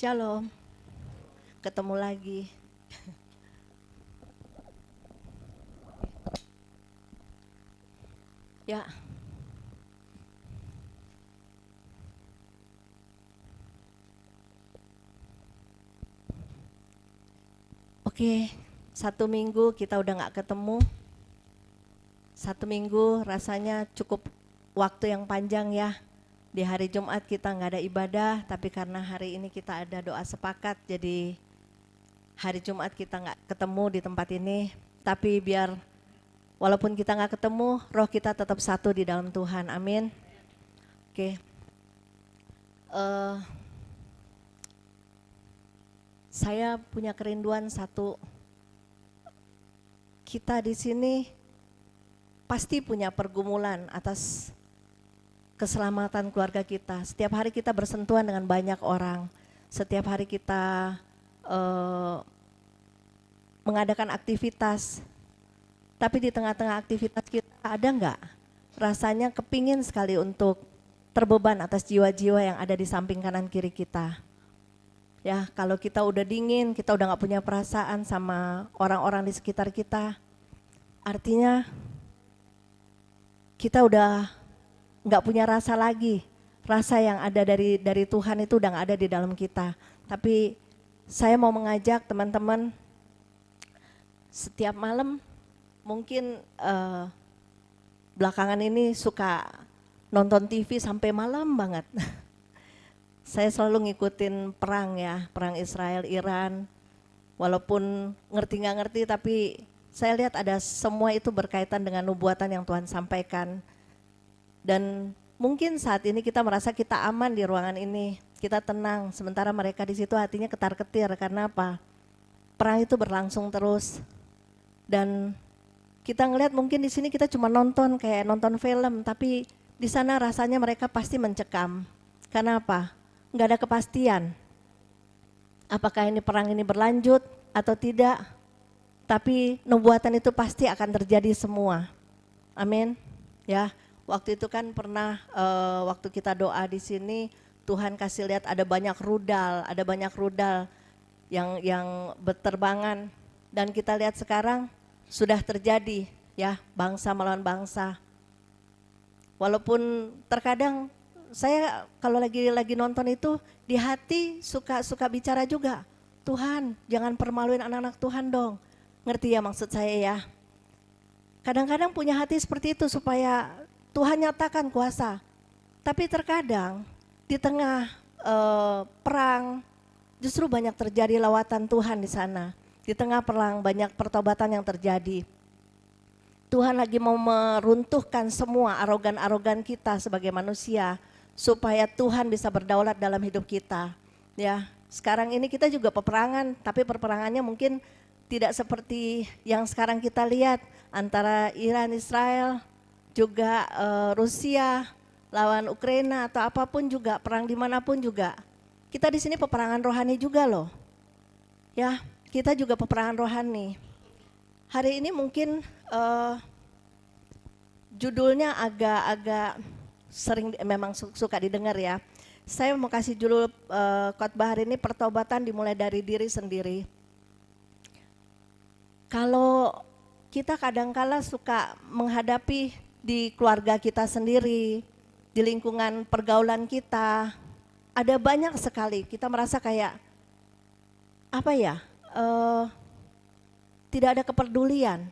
Shalom, ketemu lagi. Ya, oke. 1 minggu kita udah nggak ketemu. 1 minggu rasanya cukup waktu yang panjang ya. Di hari Jumat kita nggak ada ibadah, tapi karena hari ini kita ada doa sepakat, jadi hari Jumat kita nggak ketemu di tempat ini. Tapi biar walaupun kita nggak ketemu, roh kita tetap satu di dalam Tuhan. Amin. Oke. Eh, saya punya kerinduan satu. Kita di sini pasti punya pergumulan atas keselamatan keluarga kita. Setiap hari kita bersentuhan dengan banyak orang. Setiap hari kita mengadakan aktivitas. Tapi di tengah-tengah aktivitas kita ada nggak rasanya kepingin sekali untuk terbeban atas jiwa-jiwa yang ada di samping kanan kiri kita. Ya, kalau kita udah dingin, kita udah nggak punya perasaan sama orang-orang di sekitar kita, artinya kita udah nggak punya rasa lagi. Rasa yang ada dari Tuhan itu udah nggak ada di dalam kita. Tapi saya mau mengajak teman-teman setiap malam, mungkin belakangan ini suka nonton TV sampai malam banget. Saya selalu ngikutin perang ya, perang Israel, Iran. Walaupun ngerti nggak ngerti, tapi saya lihat ada semua itu berkaitan dengan nubuatan yang Tuhan sampaikan. Dan mungkin saat ini kita merasa kita aman di ruangan ini, kita tenang. Sementara mereka di situ hatinya ketar-ketir, karena apa? Perang itu berlangsung terus. Dan kita ngelihat mungkin di sini kita cuma nonton kayak nonton film, tapi di sana rasanya mereka pasti mencekam. Karena apa? Nggak ada kepastian. Apakah ini perang ini berlanjut atau tidak? Tapi nubuatan itu pasti akan terjadi semua. Amin. Ya, waktu itu kan pernah waktu kita doa di sini, Tuhan kasih lihat ada banyak rudal yang berterbangan, dan kita lihat sekarang sudah terjadi ya, bangsa melawan bangsa. Walaupun terkadang saya kalau lagi nonton itu di hati suka bicara juga, Tuhan jangan permaluin anak-anak Tuhan dong. Ngerti ya maksud saya ya? Kadang-kadang punya hati seperti itu supaya Tuhan nyatakan kuasa. Tapi terkadang di tengah perang justru banyak terjadi lawatan Tuhan di sana. Di tengah perang banyak pertobatan yang terjadi. Tuhan lagi mau meruntuhkan semua arogan-arogan kita sebagai manusia, supaya Tuhan bisa berdaulat dalam hidup kita. Ya, sekarang ini kita juga peperangan, tapi peperangannya mungkin tidak seperti yang sekarang kita lihat antara Iran, Israel, juga Rusia lawan Ukraina atau apapun juga, perang dimanapun juga. Kita di sini peperangan rohani juga loh. Ya, kita juga peperangan rohani. Hari ini mungkin judulnya agak sering memang suka didengar ya. Saya mau kasih judul khotbah hari ini, pertobatan dimulai dari diri sendiri. Kalau kita kadangkala suka menghadapi di keluarga kita sendiri, di lingkungan pergaulan kita, ada banyak sekali kita merasa kayak apa ya, tidak ada kepedulian,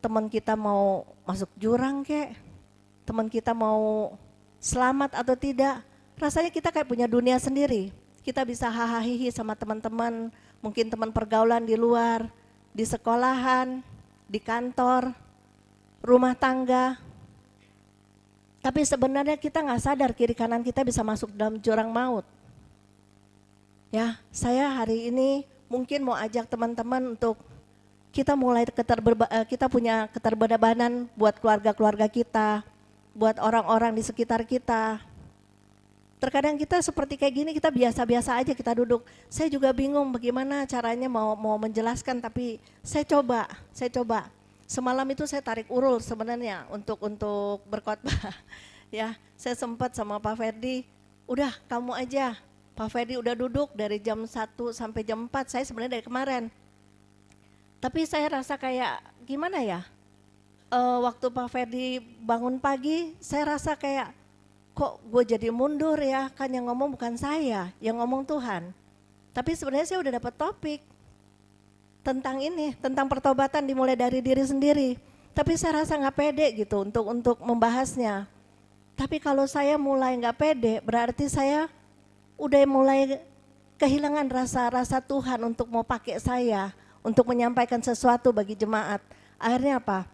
teman kita mau masuk jurang kek, teman kita mau selamat atau tidak, rasanya kita kayak punya dunia sendiri. Kita bisa hahaha sama teman-teman, mungkin teman pergaulan di luar, di sekolahan, di kantor, rumah tangga. Tapi sebenarnya kita nggak sadar kiri kanan kita bisa masuk dalam jurang maut. Ya, saya hari ini mungkin mau ajak teman-teman untuk kita mulai kita punya keterbebanan buat keluarga-keluarga kita, buat orang-orang di sekitar kita. Terkadang kita seperti kayak gini, kita biasa-biasa aja kita duduk. Saya juga bingung bagaimana caranya mau menjelaskan, tapi saya coba. Semalam itu saya tarik urul sebenarnya untuk berkhotbah. Ya, saya sempat sama Pak Ferdi, udah kamu aja. Pak Ferdi udah duduk dari jam 1 sampai jam 4, saya sebenarnya dari kemarin. Tapi saya rasa kayak gimana ya, waktu Pak Ferdi bangun pagi, saya rasa kayak kok gue jadi mundur ya, kan yang ngomong bukan saya, yang ngomong Tuhan. Tapi sebenarnya saya udah dapat topik tentang ini, tentang pertobatan dimulai dari diri sendiri. Tapi saya rasa nggak pede gitu untuk membahasnya. Tapi kalau saya mulai nggak pede, berarti saya udah mulai kehilangan rasa Tuhan untuk mau pakai saya, untuk menyampaikan sesuatu bagi jemaat. Akhirnya apa?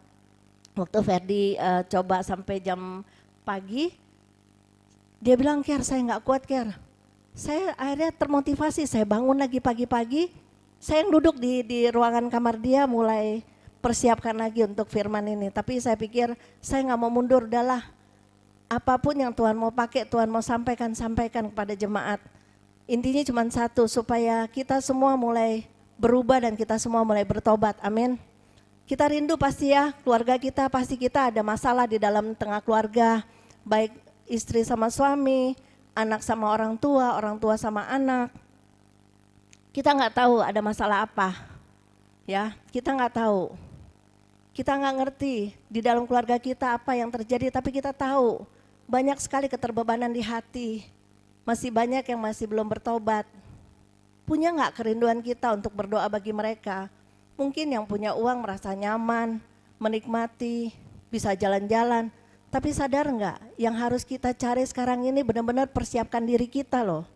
Waktu Ferdi coba sampai jam pagi, dia bilang, Ker saya nggak kuat Ker. Saya akhirnya termotivasi, saya bangun lagi pagi-pagi, saya yang duduk di ruangan kamar dia mulai persiapkan lagi untuk firman ini. Tapi saya pikir saya nggak mau mundur, udahlah. Apapun yang Tuhan mau pakai, Tuhan mau sampaikan kepada jemaat. Intinya cuma satu, supaya kita semua mulai berubah dan kita semua mulai bertobat, amin. Kita rindu pasti ya, keluarga kita pasti kita ada masalah di dalam tengah keluarga, baik istri sama suami, anak sama orang tua sama anak. Kita nggak tahu ada masalah apa, ya kita nggak tahu. Kita nggak ngerti di dalam keluarga kita apa yang terjadi, tapi kita tahu banyak sekali keterbebanan di hati. Masih banyak yang masih belum bertobat. Punya nggak kerinduan kita untuk berdoa bagi mereka? Mungkin yang punya uang merasa nyaman, menikmati, bisa jalan-jalan. Tapi sadar nggak, yang harus kita cari sekarang ini benar-benar persiapkan diri kita loh.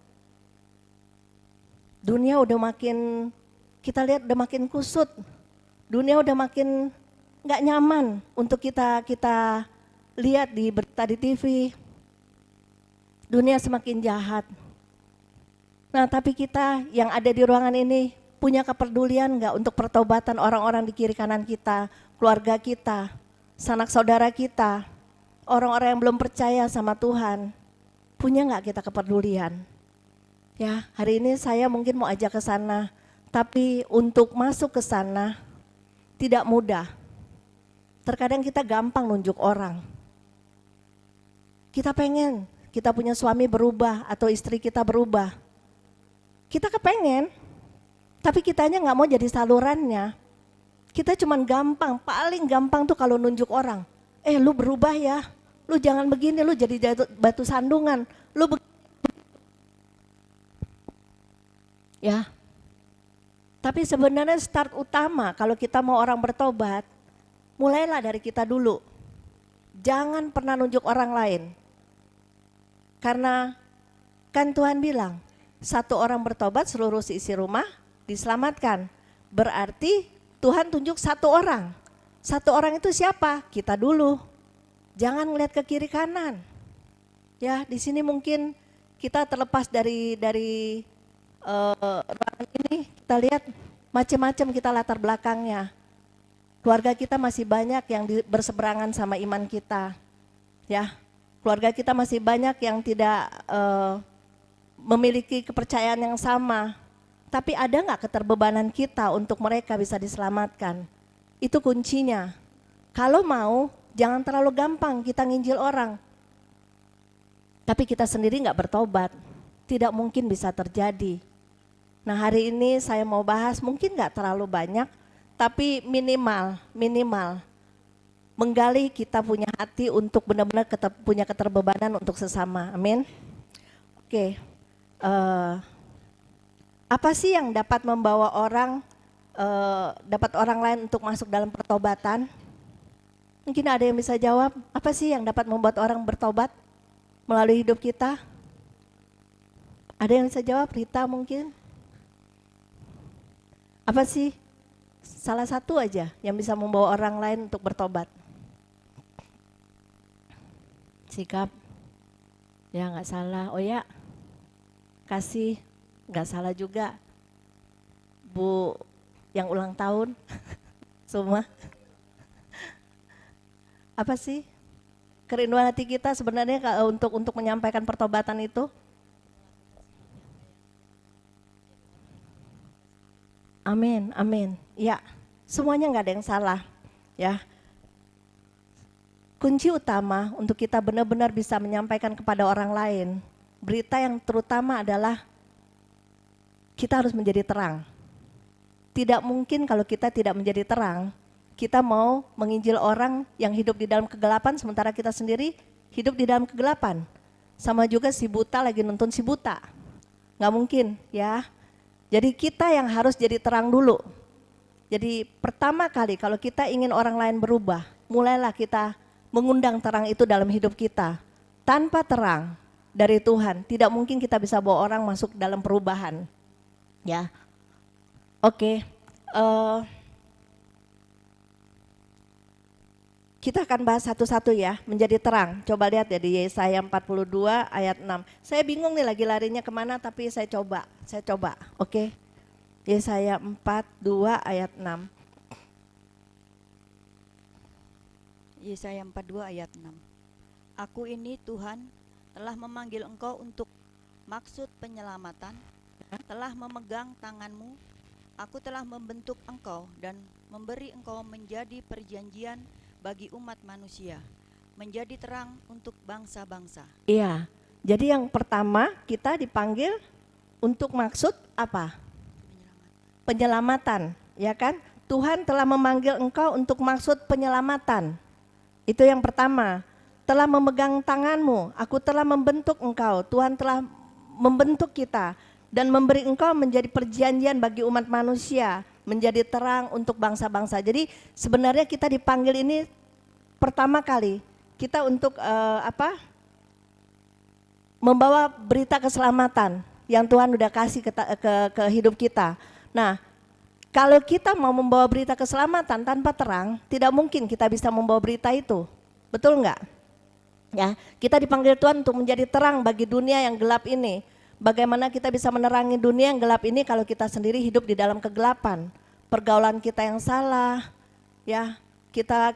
Dunia udah makin, kita lihat udah makin kusut. Dunia udah makin nggak nyaman untuk kita lihat di berita di TV. Dunia semakin jahat. Nah tapi kita yang ada di ruangan ini punya kepedulian nggak untuk pertobatan orang-orang di kiri kanan kita, keluarga kita, sanak saudara kita, orang-orang yang belum percaya sama Tuhan. Punya nggak kita kepedulian? Ya, hari ini saya mungkin mau ajak ke sana, tapi untuk masuk ke sana tidak mudah. Terkadang kita gampang nunjuk orang. Kita pengen kita punya suami berubah atau istri kita berubah. Kita kepengen, tapi kitanya nggak mau jadi salurannya. Kita cuman gampang, paling gampang tuh kalau nunjuk orang. Lu berubah ya, lu jangan begini, lu jadi batu sandungan, ya. Tapi sebenarnya start utama kalau kita mau orang bertobat, mulailah dari kita dulu. Jangan pernah nunjuk orang lain. Karena kan Tuhan bilang, satu orang bertobat seluruh isi rumah diselamatkan. Berarti Tuhan tunjuk satu orang. Satu orang itu siapa? Kita dulu. Jangan ngeliat ke kiri kanan. Ya, di sini mungkin kita terlepas dari ruangan ini, kita lihat macam-macam kita latar belakangnya. Keluarga kita masih banyak yang berseberangan sama iman kita. Ya, keluarga kita masih banyak yang tidak memiliki kepercayaan yang sama. Tapi ada nggak keterbebanan kita untuk mereka bisa diselamatkan? Itu kuncinya. Kalau mau, jangan terlalu gampang kita nginjil orang. Tapi kita sendiri nggak bertobat, tidak mungkin bisa terjadi. Nah hari ini saya mau bahas mungkin nggak terlalu banyak, tapi minimal menggali kita punya hati untuk benar-benar punya keterbebanan untuk sesama, amin. Oke, apa sih yang dapat membawa orang, dapat orang lain untuk masuk dalam pertobatan? Mungkin ada yang bisa jawab, apa sih yang dapat membuat orang bertobat melalui hidup kita? Ada yang bisa jawab? Rita mungkin? Apa sih? Salah satu aja yang bisa membawa orang lain untuk bertobat. Sikap, ya nggak salah. Oh ya, kasih, nggak salah juga. Bu yang ulang tahun, semua. Apa sih kerinduan hati kita sebenarnya untuk menyampaikan pertobatan itu? Amin, amin. Ya, semuanya nggak ada yang salah. Ya, kunci utama untuk kita benar-benar bisa menyampaikan kepada orang lain, berita yang terutama adalah kita harus menjadi terang. Tidak mungkin kalau kita tidak menjadi terang, kita mau menginjil orang yang hidup di dalam kegelapan sementara kita sendiri hidup di dalam kegelapan. Sama juga si buta lagi nonton si buta. Nggak mungkin ya. Jadi kita yang harus jadi terang dulu. Jadi pertama kali kalau kita ingin orang lain berubah, mulailah kita mengundang terang itu dalam hidup kita. Tanpa terang dari Tuhan, tidak mungkin kita bisa bawa orang masuk dalam perubahan. Ya, oke. Kita akan bahas satu-satu ya, menjadi terang. Coba lihat ya di Yesaya 42 ayat 6. Saya bingung nih lagi larinya kemana, tapi saya coba. Oke. Yesaya 42 ayat 6. Yesaya 42 ayat 6. Aku ini Tuhan telah memanggil engkau untuk maksud penyelamatan, telah memegang tanganmu, aku telah membentuk engkau dan memberi engkau menjadi perjanjian bagi umat manusia, menjadi terang untuk bangsa-bangsa. Iya, jadi yang pertama kita dipanggil untuk maksud apa? Penyelamatan, ya kan? Tuhan telah memanggil engkau untuk maksud penyelamatan. Itu yang pertama. Telah memegang tanganmu, aku telah membentuk engkau. Tuhan telah membentuk kita dan memberi engkau menjadi perjanjian bagi umat manusia, menjadi terang untuk bangsa-bangsa. Jadi sebenarnya kita dipanggil ini pertama kali kita untuk membawa berita keselamatan yang Tuhan udah kasih ke hidup kita. Nah, kalau kita mau membawa berita keselamatan tanpa terang, tidak mungkin kita bisa membawa berita itu. Betul enggak? Ya, kita dipanggil Tuhan untuk menjadi terang bagi dunia yang gelap ini. Bagaimana kita bisa menerangi dunia yang gelap ini kalau kita sendiri hidup di dalam kegelapan? Pergaulan kita yang salah, ya. Kita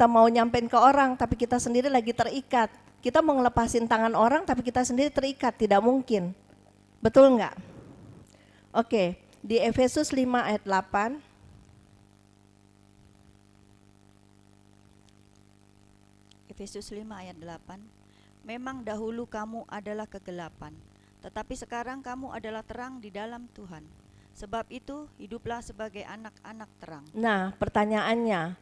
mau nyampein ke orang tapi kita sendiri lagi terikat. Kita mau ngelepasin tangan orang tapi kita sendiri terikat, tidak mungkin. Betul enggak? Oke, di Efesus 5 ayat 8. Efesus 5 ayat 8. Memang dahulu kamu adalah kegelapan, tetapi sekarang kamu adalah terang di dalam Tuhan. Sebab itu hiduplah sebagai anak-anak terang. Nah, pertanyaannya,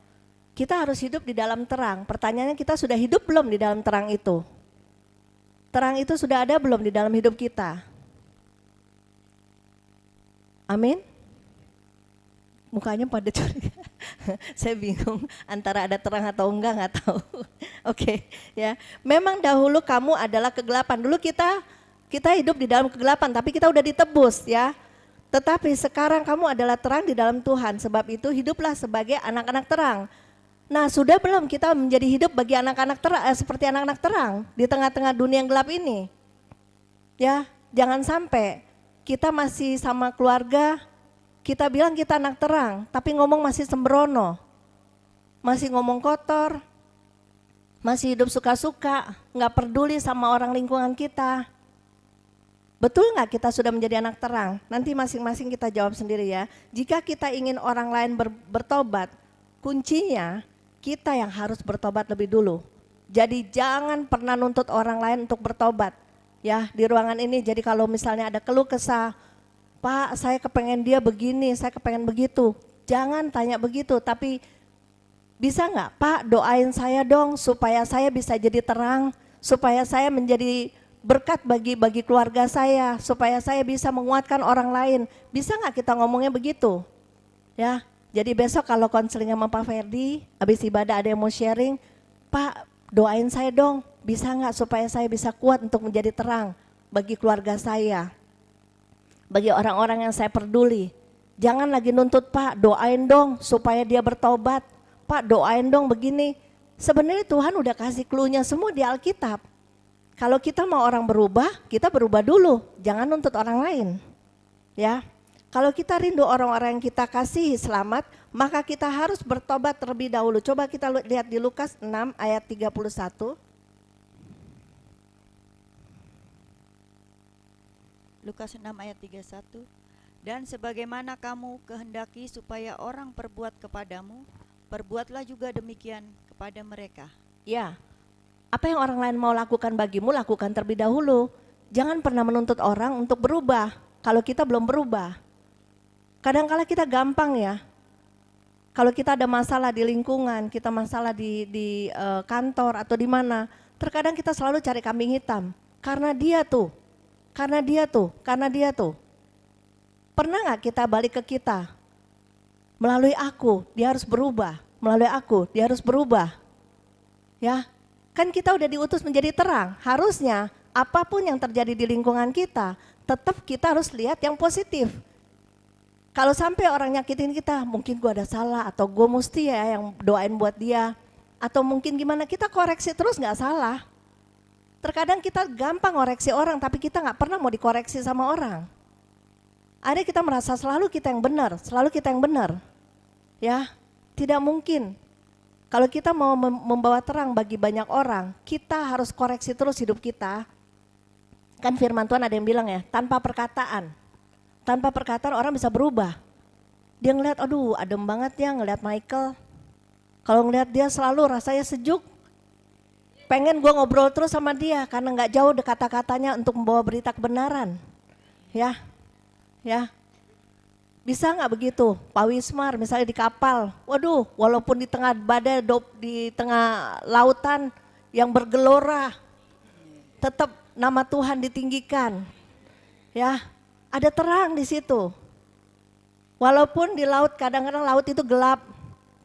kita harus hidup di dalam terang. Pertanyaannya, kita sudah hidup belum di dalam terang itu? Terang itu sudah ada belum di dalam hidup kita? Amin? Mukanya pada curiga. Saya bingung antara ada terang atau enggak, nggak tahu. Oke, ya. Memang dahulu kamu adalah kegelapan. Dulu kita hidup di dalam kegelapan, tapi kita udah ditebus, ya. Tetapi sekarang kamu adalah terang di dalam Tuhan. Sebab itu hiduplah sebagai anak-anak terang. Nah, sudah belum kita menjadi hidup bagi anak-anak terang, seperti anak-anak terang di tengah-tengah dunia yang gelap ini? Ya, jangan sampai kita masih sama keluarga, kita bilang kita anak terang, tapi ngomong masih sembrono, masih ngomong kotor, masih hidup suka-suka, nggak peduli sama orang lingkungan kita. Betul nggak kita sudah menjadi anak terang? Nanti masing-masing kita jawab sendiri ya. Jika kita ingin orang lain bertobat, kuncinya kita yang harus bertobat lebih dulu. Jadi jangan pernah nuntut orang lain untuk bertobat. Ya, di ruangan ini jadi kalau misalnya ada keluh kesah, Pak, saya kepengen dia begini, saya kepengen begitu. Jangan tanya begitu, tapi bisa nggak, Pak, doain saya dong supaya saya bisa jadi terang, supaya saya menjadi berkat bagi keluarga saya, supaya saya bisa menguatkan orang lain. Bisa nggak kita ngomongnya begitu? Ya, jadi besok kalau konseling sama Pak Ferdi, habis ibadah ada yang mau sharing, Pak, doain saya dong, bisa nggak supaya saya bisa kuat untuk menjadi terang bagi keluarga saya, bagi orang-orang yang saya peduli. Jangan lagi nuntut, Pak, doain dong supaya dia bertobat. Pak, doain dong begini. Sebenarnya Tuhan udah kasih clue-nya semua di Alkitab. Kalau kita mau orang berubah, kita berubah dulu. Jangan nuntut orang lain. Ya. Kalau kita rindu orang-orang yang kita kasihi selamat, maka kita harus bertobat terlebih dahulu. Coba kita lihat di Lukas 6 ayat 31. Lukas 6 ayat 31. Dan sebagaimana kamu kehendaki supaya orang perbuat kepadamu, perbuatlah juga demikian kepada mereka. Ya, apa yang orang lain mau lakukan bagimu, lakukan terlebih dahulu. Jangan pernah menuntut orang untuk berubah kalau kita belum berubah. Kadang-kala kita gampang ya, kalau kita ada masalah di lingkungan, kita masalah di kantor atau di mana, terkadang kita selalu cari kambing hitam. Karena dia tuh, karena dia tuh, karena dia tuh. Pernah nggak kita balik ke kita? Melalui aku, dia harus berubah. Melalui aku, dia harus berubah. Ya, kan kita udah diutus menjadi terang. Harusnya apapun yang terjadi di lingkungan kita, tetap kita harus lihat yang positif. Kalau sampai orang nyakitin kita, mungkin gue ada salah atau gue mesti ya yang doain buat dia. Atau mungkin gimana, kita koreksi terus nggak salah. Terkadang kita gampang koreksi orang tapi kita nggak pernah mau dikoreksi sama orang. Ada kita merasa selalu kita yang benar, selalu kita yang benar. Ya, tidak mungkin. Kalau kita mau membawa terang bagi banyak orang, kita harus koreksi terus hidup kita. Kan firman Tuhan ada yang bilang ya, tanpa perkataan. Tanpa perkataan orang bisa berubah. Dia ngeliat, aduh adem banget ya ngeliat Michael. Kalau ngeliat dia selalu rasanya sejuk. Pengen gue ngobrol terus sama dia karena gak jauh kata-katanya untuk membawa berita kebenaran. Ya, bisa nggak begitu? Pak Wismar misalnya di kapal, waduh walaupun di tengah badai, di tengah lautan yang bergelora, tetap nama Tuhan ditinggikan. Ya, ada terang di situ. Walaupun di laut kadang-kadang laut itu gelap,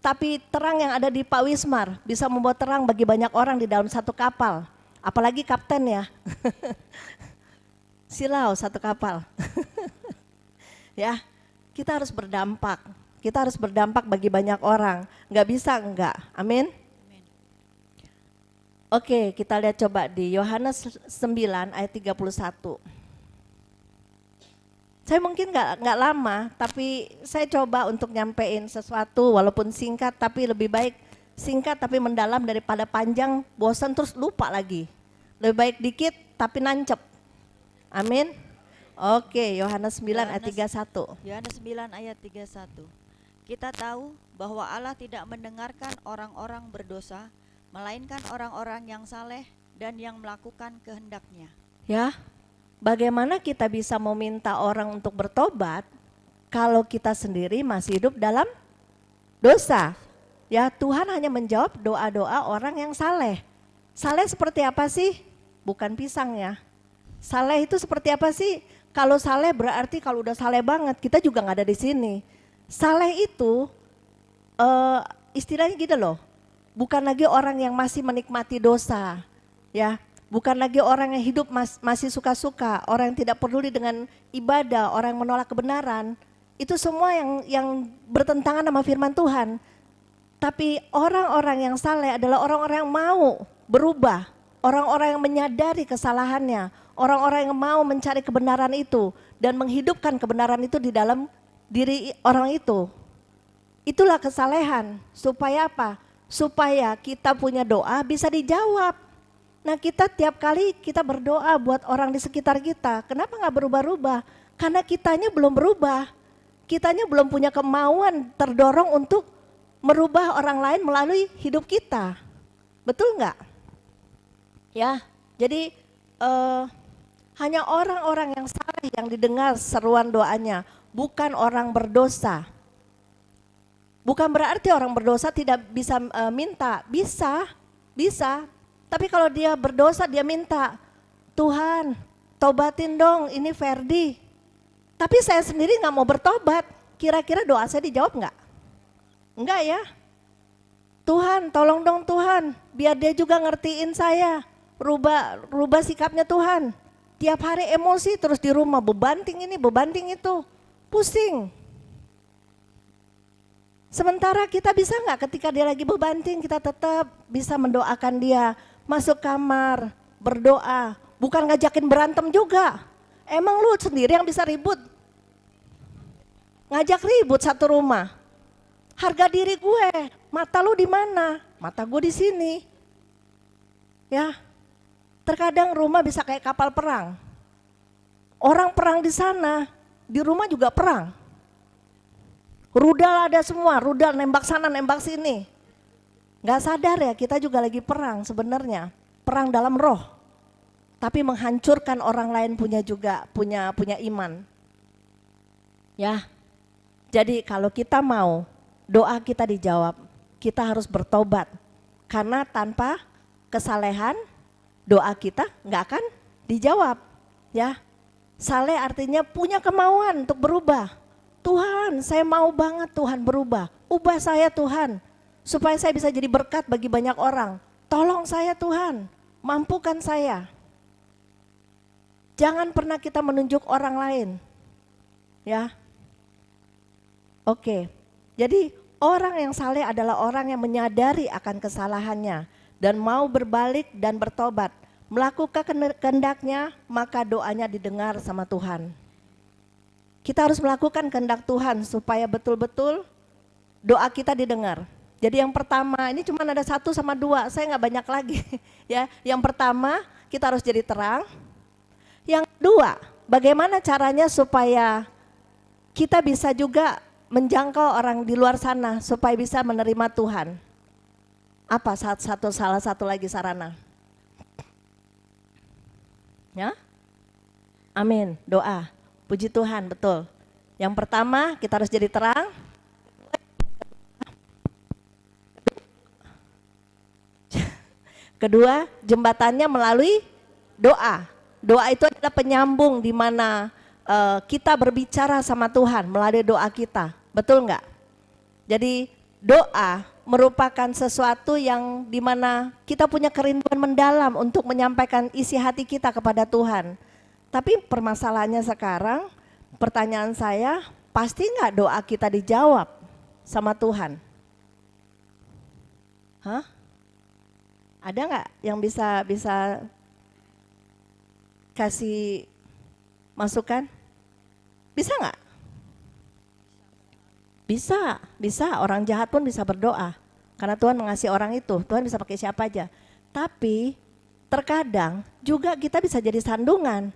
tapi terang yang ada di Pak Wismar bisa membawa terang bagi banyak orang di dalam satu kapal. Apalagi kapten ya, silau satu kapal. Ya, kita harus berdampak. Kita harus berdampak bagi banyak orang. Nggak bisa enggak. Amin. Oke, kita lihat coba di Yohanes 9 ayat 31. Saya mungkin nggak lama, tapi saya coba untuk nyampein sesuatu walaupun singkat, tapi lebih baik singkat tapi mendalam daripada panjang, bosan terus lupa lagi. Lebih baik dikit tapi nancep. Amin. Oke, Yohanes 9 ayat 31. Yohanes 9 ayat 31. Kita tahu bahwa Allah tidak mendengarkan orang-orang berdosa, melainkan orang-orang yang saleh dan yang melakukan kehendak-Nya. Ya, bagaimana kita bisa meminta orang untuk bertobat kalau kita sendiri masih hidup dalam dosa? Ya, Tuhan hanya menjawab doa-doa orang yang saleh. Saleh seperti apa sih? Bukan pisang ya. Saleh itu seperti apa sih? Kalau saleh berarti kalau udah saleh banget, kita juga nggak ada di sini. Saleh itu istilahnya gitu loh, bukan lagi orang yang masih menikmati dosa, ya, bukan lagi orang yang hidup masih suka-suka, orang yang tidak peduli dengan ibadah, orang yang menolak kebenaran. Itu semua yang bertentangan sama firman Tuhan. Tapi orang-orang yang saleh adalah orang-orang yang mau berubah, orang-orang yang menyadari kesalahannya, orang-orang yang mau mencari kebenaran itu dan menghidupkan kebenaran itu di dalam diri orang itu. Itulah kesalehan. Supaya apa? Supaya kita punya doa bisa dijawab. Nah, kita tiap kali kita berdoa buat orang di sekitar kita, kenapa nggak berubah-ubah? Karena kitanya belum berubah. Kitanya belum punya kemauan terdorong untuk merubah orang lain melalui hidup kita. Betul nggak? Ya, jadi hanya orang-orang yang saleh yang didengar seruan doanya, bukan orang berdosa. Bukan berarti orang berdosa tidak bisa minta, bisa. Tapi kalau dia berdosa dia minta, Tuhan tobatin dong ini Ferdi. Tapi saya sendiri nggak mau bertobat, kira-kira doa saya dijawab nggak? Enggak ya. Tuhan tolong dong Tuhan, biar dia juga ngertiin saya, rubah sikapnya Tuhan. Tiap hari emosi terus di rumah, bebanting ini, bebanting itu, pusing. Sementara kita bisa nggak ketika dia lagi bebanting, kita tetap bisa mendoakan dia, masuk kamar, berdoa, bukan ngajakin berantem juga. Emang lu sendiri yang bisa ribut? Ngajak ribut satu rumah. Harga diri gue, mata lu di mana? Mata gue di sini. Ya. Terkadang rumah bisa kayak kapal perang. Orang perang di sana, di rumah juga perang. Rudal ada semua, rudal nembak sana, nembak sini. Gak sadar ya kita juga lagi perang sebenarnya. Perang dalam roh. tapi menghancurkan orang lain punya iman. Ya. Jadi kalau kita mau doa kita dijawab, kita harus bertobat. Karena tanpa kesalehan doa kita nggak akan dijawab. Ya. Saleh artinya punya kemauan untuk berubah. Tuhan, saya mau banget Tuhan berubah. Ubah saya Tuhan, supaya saya bisa jadi berkat bagi banyak orang. Tolong saya Tuhan, mampukan saya. Jangan pernah kita menunjuk orang lain. Ya. Oke, jadi orang yang saleh adalah orang yang menyadari akan kesalahannya dan mau berbalik dan bertobat, melakukan kehendaknya, maka doanya didengar sama Tuhan. Kita harus melakukan kehendak Tuhan supaya betul-betul doa kita didengar. Jadi yang pertama, ini cuma ada 1 sama 2, saya nggak banyak lagi. Ya, yang pertama kita harus jadi terang. Yang kedua, bagaimana caranya supaya kita bisa juga menjangkau orang di luar sana supaya bisa menerima Tuhan. Apa salah satu lagi sarana? Ya? Amin, doa. Puji Tuhan, betul. Yang pertama, kita harus jadi terang. Kedua, jembatannya melalui doa. Doa itu adalah penyambung di mana kita berbicara sama Tuhan melalui doa kita. Betul enggak? Jadi doa merupakan sesuatu yang dimana kita punya kerinduan mendalam untuk menyampaikan isi hati kita kepada Tuhan. Tapi permasalahannya sekarang, pertanyaan saya, pasti enggak doa kita dijawab sama Tuhan? Hah? Ada enggak yang bisa kasih masukan? Bisa enggak? Bisa, orang jahat pun bisa berdoa. Karena Tuhan mengasihi orang itu, Tuhan bisa pakai siapa aja. Tapi terkadang juga kita bisa jadi sandungan.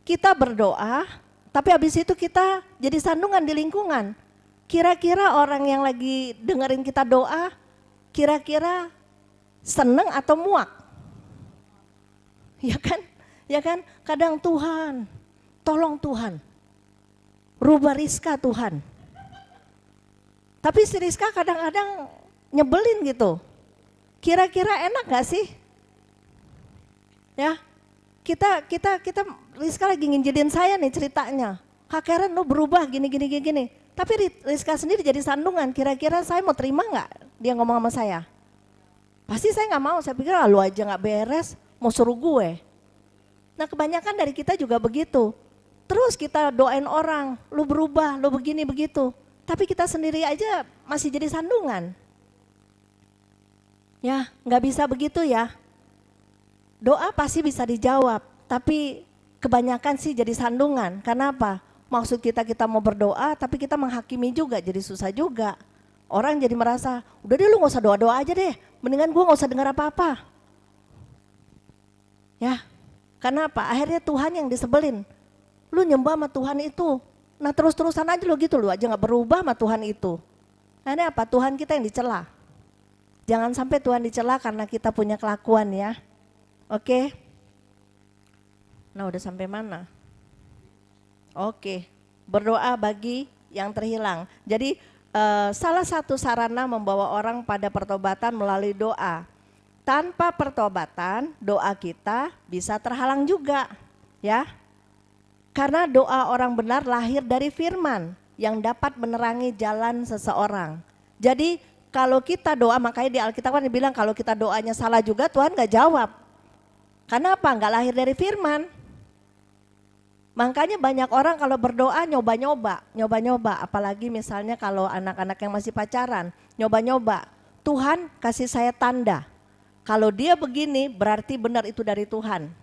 Kita berdoa, tapi habis itu kita jadi sandungan di lingkungan. Kira-kira orang yang lagi dengerin kita doa, kira-kira seneng atau muak? Ya kan? Kadang Tuhan, tolong Tuhan, rubah Rizka Tuhan. Tapi si Rizka kadang-kadang nyebelin gitu. Kira-kira enak gak sih? Ya, kita Rizka lagi nginjelin saya nih ceritanya. Kak Karen lo berubah gini. Tapi Rizka sendiri jadi sandungan. Kira-kira saya mau terima gak dia ngomong sama saya? Pasti saya gak mau. Saya pikir lu aja gak beres, mau suruh gue. Nah kebanyakan dari kita juga begitu. Terus kita doain orang, lu berubah, lu begini begitu. Tapi kita sendiri aja masih jadi sandungan. Ya, nggak bisa begitu ya. Doa pasti bisa dijawab, tapi kebanyakan sih jadi sandungan. Karena apa? Maksud kita mau berdoa, tapi kita menghakimi juga, jadi susah juga. Orang jadi merasa, udah deh lu nggak usah doa-doa aja deh, mendingan gue nggak usah dengar apa-apa. Ya, karena apa? Akhirnya Tuhan yang disebelin. Lu nyembah sama Tuhan itu. Nah terus-terusan aja lo gitu, lo aja gak berubah sama Tuhan itu. Akhirnya apa? Tuhan kita yang dicela. Jangan sampai Tuhan dicela karena kita punya kelakuan ya. Oke. Nah udah sampai mana? Oke. Berdoa bagi yang terhilang. Jadi salah satu sarana membawa orang pada pertobatan melalui doa. Tanpa pertobatan doa kita bisa terhalang juga ya. Karena doa orang benar lahir dari firman yang dapat menerangi jalan seseorang. Jadi kalau kita doa, makanya di Alkitab kan dibilang kalau kita doanya salah juga Tuhan gak jawab. Karena apa? Gak lahir dari firman. Makanya banyak orang kalau berdoa nyoba-nyoba. Apalagi misalnya kalau anak-anak yang masih pacaran, nyoba-nyoba. Tuhan kasih saya tanda. Kalau dia begini berarti benar itu dari Tuhan.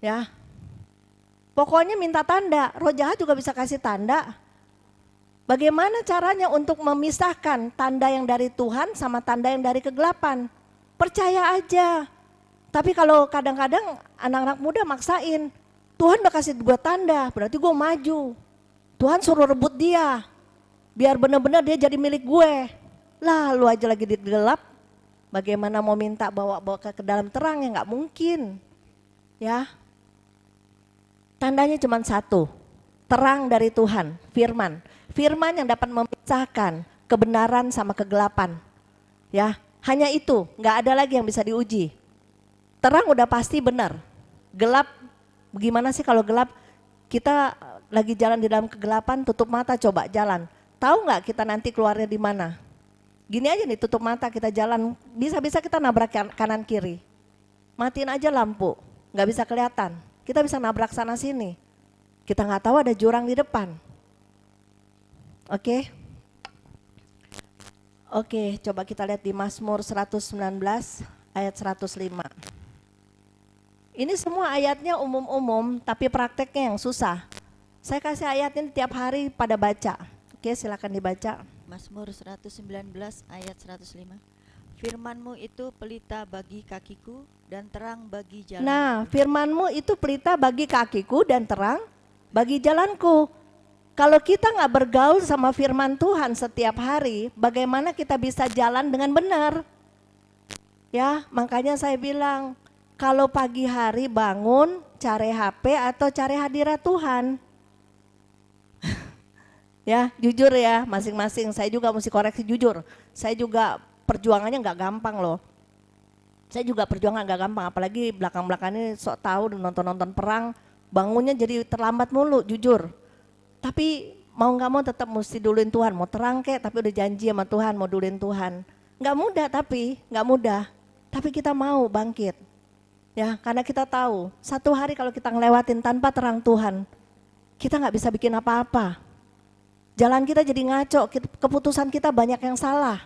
Ya. Pokoknya minta tanda, roh jahat juga bisa kasih tanda. Bagaimana caranya untuk memisahkan tanda yang dari Tuhan sama tanda yang dari kegelapan? Percaya aja. Tapi kalau kadang-kadang anak-anak muda maksain, Tuhan udah kasih gue tanda, berarti gue maju. Tuhan suruh rebut dia, biar benar-benar dia jadi milik gue. Lah lu aja lagi di gelap, Bagaimana mau minta bawa ke dalam terang, ya nggak mungkin. Ya, tandanya cuma satu, terang dari Tuhan, firman. Firman yang dapat memisahkan kebenaran sama kegelapan. Ya, hanya itu, nggak ada lagi yang bisa diuji. Terang udah pasti benar. Gelap, gimana sih kalau gelap? Kita lagi jalan di dalam kegelapan, tutup mata coba jalan. Tahu nggak kita nanti keluarnya di mana? Gini aja nih, tutup mata kita jalan, bisa-bisa kita nabrak kanan kiri. Matiin aja lampu, nggak bisa kelihatan. Kita bisa nabrak sana sini. Kita nggak tahu ada jurang di depan. Oke? Oke, coba kita lihat di Mazmur 119 ayat 105. Ini semua ayatnya umum-umum, tapi prakteknya yang susah. Saya kasih ayat ini tiap hari pada baca. Oke, silakan dibaca. Mazmur 119 ayat 105. Firman-Mu itu pelita bagi kakiku dan terang bagi jalan. Nah, firman-Mu itu pelita bagi kakiku dan terang bagi jalanku. Kalau kita nggak bergaul sama firman Tuhan setiap hari, bagaimana kita bisa jalan dengan benar? Ya, makanya saya bilang, kalau pagi hari bangun, cari HP atau cari hadirat Tuhan. Ya, jujur ya, masing-masing. Saya juga mesti koreksi jujur. Saya juga perjuangannya nggak gampang loh. Saya juga perjuangan nggak gampang, apalagi belakang-belakang ini sok tahu nonton-nonton perang, bangunnya jadi terlambat mulu, jujur. Tapi mau nggak mau tetap mesti duluin Tuhan, mau terang kek, tapi udah janji sama Tuhan mau duluin Tuhan. Nggak mudah, tapi nggak mudah. Tapi kita mau bangkit, ya, karena kita tahu satu hari kalau kita ngelewatin tanpa terang Tuhan, kita nggak bisa bikin apa-apa. Jalan kita jadi ngaco, keputusan kita banyak yang salah.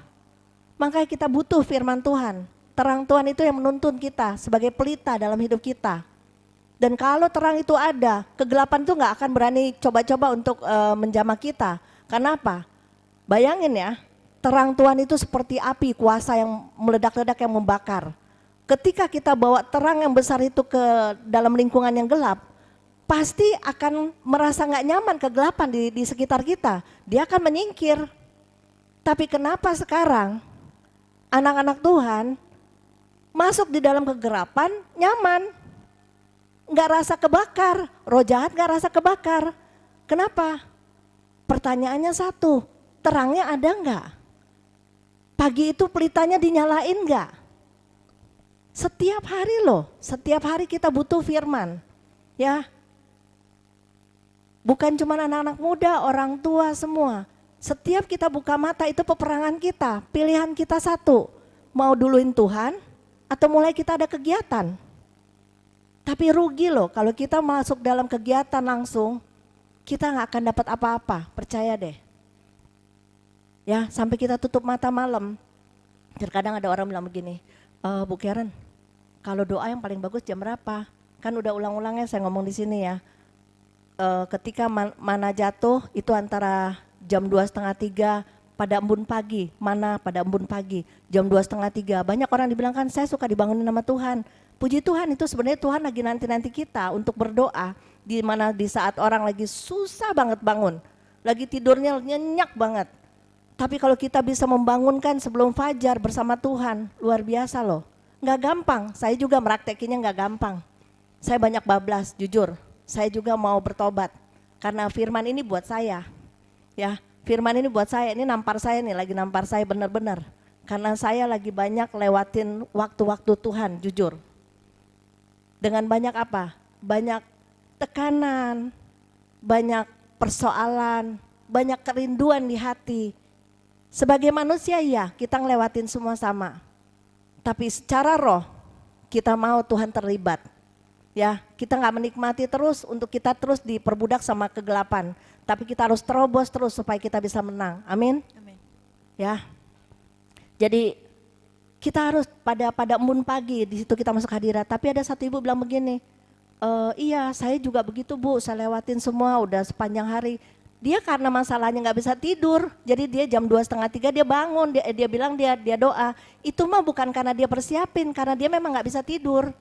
Makanya kita butuh firman Tuhan. Terang Tuhan itu yang menuntun kita sebagai pelita dalam hidup kita. Dan kalau terang itu ada, kegelapan itu nggak akan berani coba-coba untuk menjamah kita. Kenapa? Bayangin ya, terang Tuhan itu seperti api kuasa yang meledak-ledak yang membakar. Ketika kita bawa terang yang besar itu ke dalam lingkungan yang gelap, pasti akan merasa nggak nyaman kegelapan di sekitar kita. Dia akan menyingkir. Tapi kenapa sekarang anak-anak Tuhan masuk di dalam kegelapan nyaman? Nggak rasa kebakar, roh jahat nggak rasa kebakar. Kenapa? Pertanyaannya satu, terangnya ada nggak? Pagi itu pelitanya dinyalain nggak? Setiap hari loh, setiap hari kita butuh firman. Ya, bukan cuma anak-anak muda, orang tua semua. Setiap kita buka mata itu peperangan kita, pilihan kita satu. Mau duluin Tuhan atau mulai kita ada kegiatan. Tapi rugi loh kalau kita masuk dalam kegiatan langsung, kita nggak akan dapat apa-apa, percaya deh. Ya, sampai kita tutup mata malam. Terkadang ada orang bilang begini, Bu Karen, kalau doa yang paling bagus jam berapa? Kan udah ulang-ulangnya saya ngomong di sini ya. Ketika mana jatuh itu antara jam 2:30, 3 pada embun pagi, mana pada embun pagi, jam 2:30, 3. Banyak orang dibilang kan saya suka dibangunin sama Tuhan. Puji Tuhan, itu sebenarnya Tuhan lagi nanti kita untuk berdoa di mana di saat orang lagi susah banget bangun, lagi tidurnya nyenyak banget. Tapi kalau kita bisa membangunkan sebelum fajar bersama Tuhan, luar biasa loh. Nggak gampang, saya juga meraktekinya nggak gampang. Saya banyak bablas, jujur. Saya juga mau bertobat karena firman ini buat saya. Ya, firman ini buat saya, ini nampar saya nih, lagi nampar saya benar-benar. Karena saya lagi banyak lewatin waktu-waktu Tuhan, jujur. Dengan banyak apa? Banyak tekanan, banyak persoalan, banyak kerinduan di hati. Sebagai manusia ya, kita ngelewatin semua sama. Tapi secara roh, kita mau Tuhan terlibat. Ya, kita nggak menikmati terus untuk kita terus diperbudak sama kegelapan. Tapi kita harus terobos terus supaya kita bisa menang. Amin. Amin. Ya. Jadi kita harus pada embun pagi, di situ kita masuk hadirat. Tapi ada satu ibu bilang begini, iya saya juga begitu Bu, saya lewatin semua udah sepanjang hari. Dia karena masalahnya nggak bisa tidur, jadi dia jam 2:30 dia bangun, dia bilang dia doa. Itu mah bukan karena dia persiapin, karena dia memang nggak bisa tidur.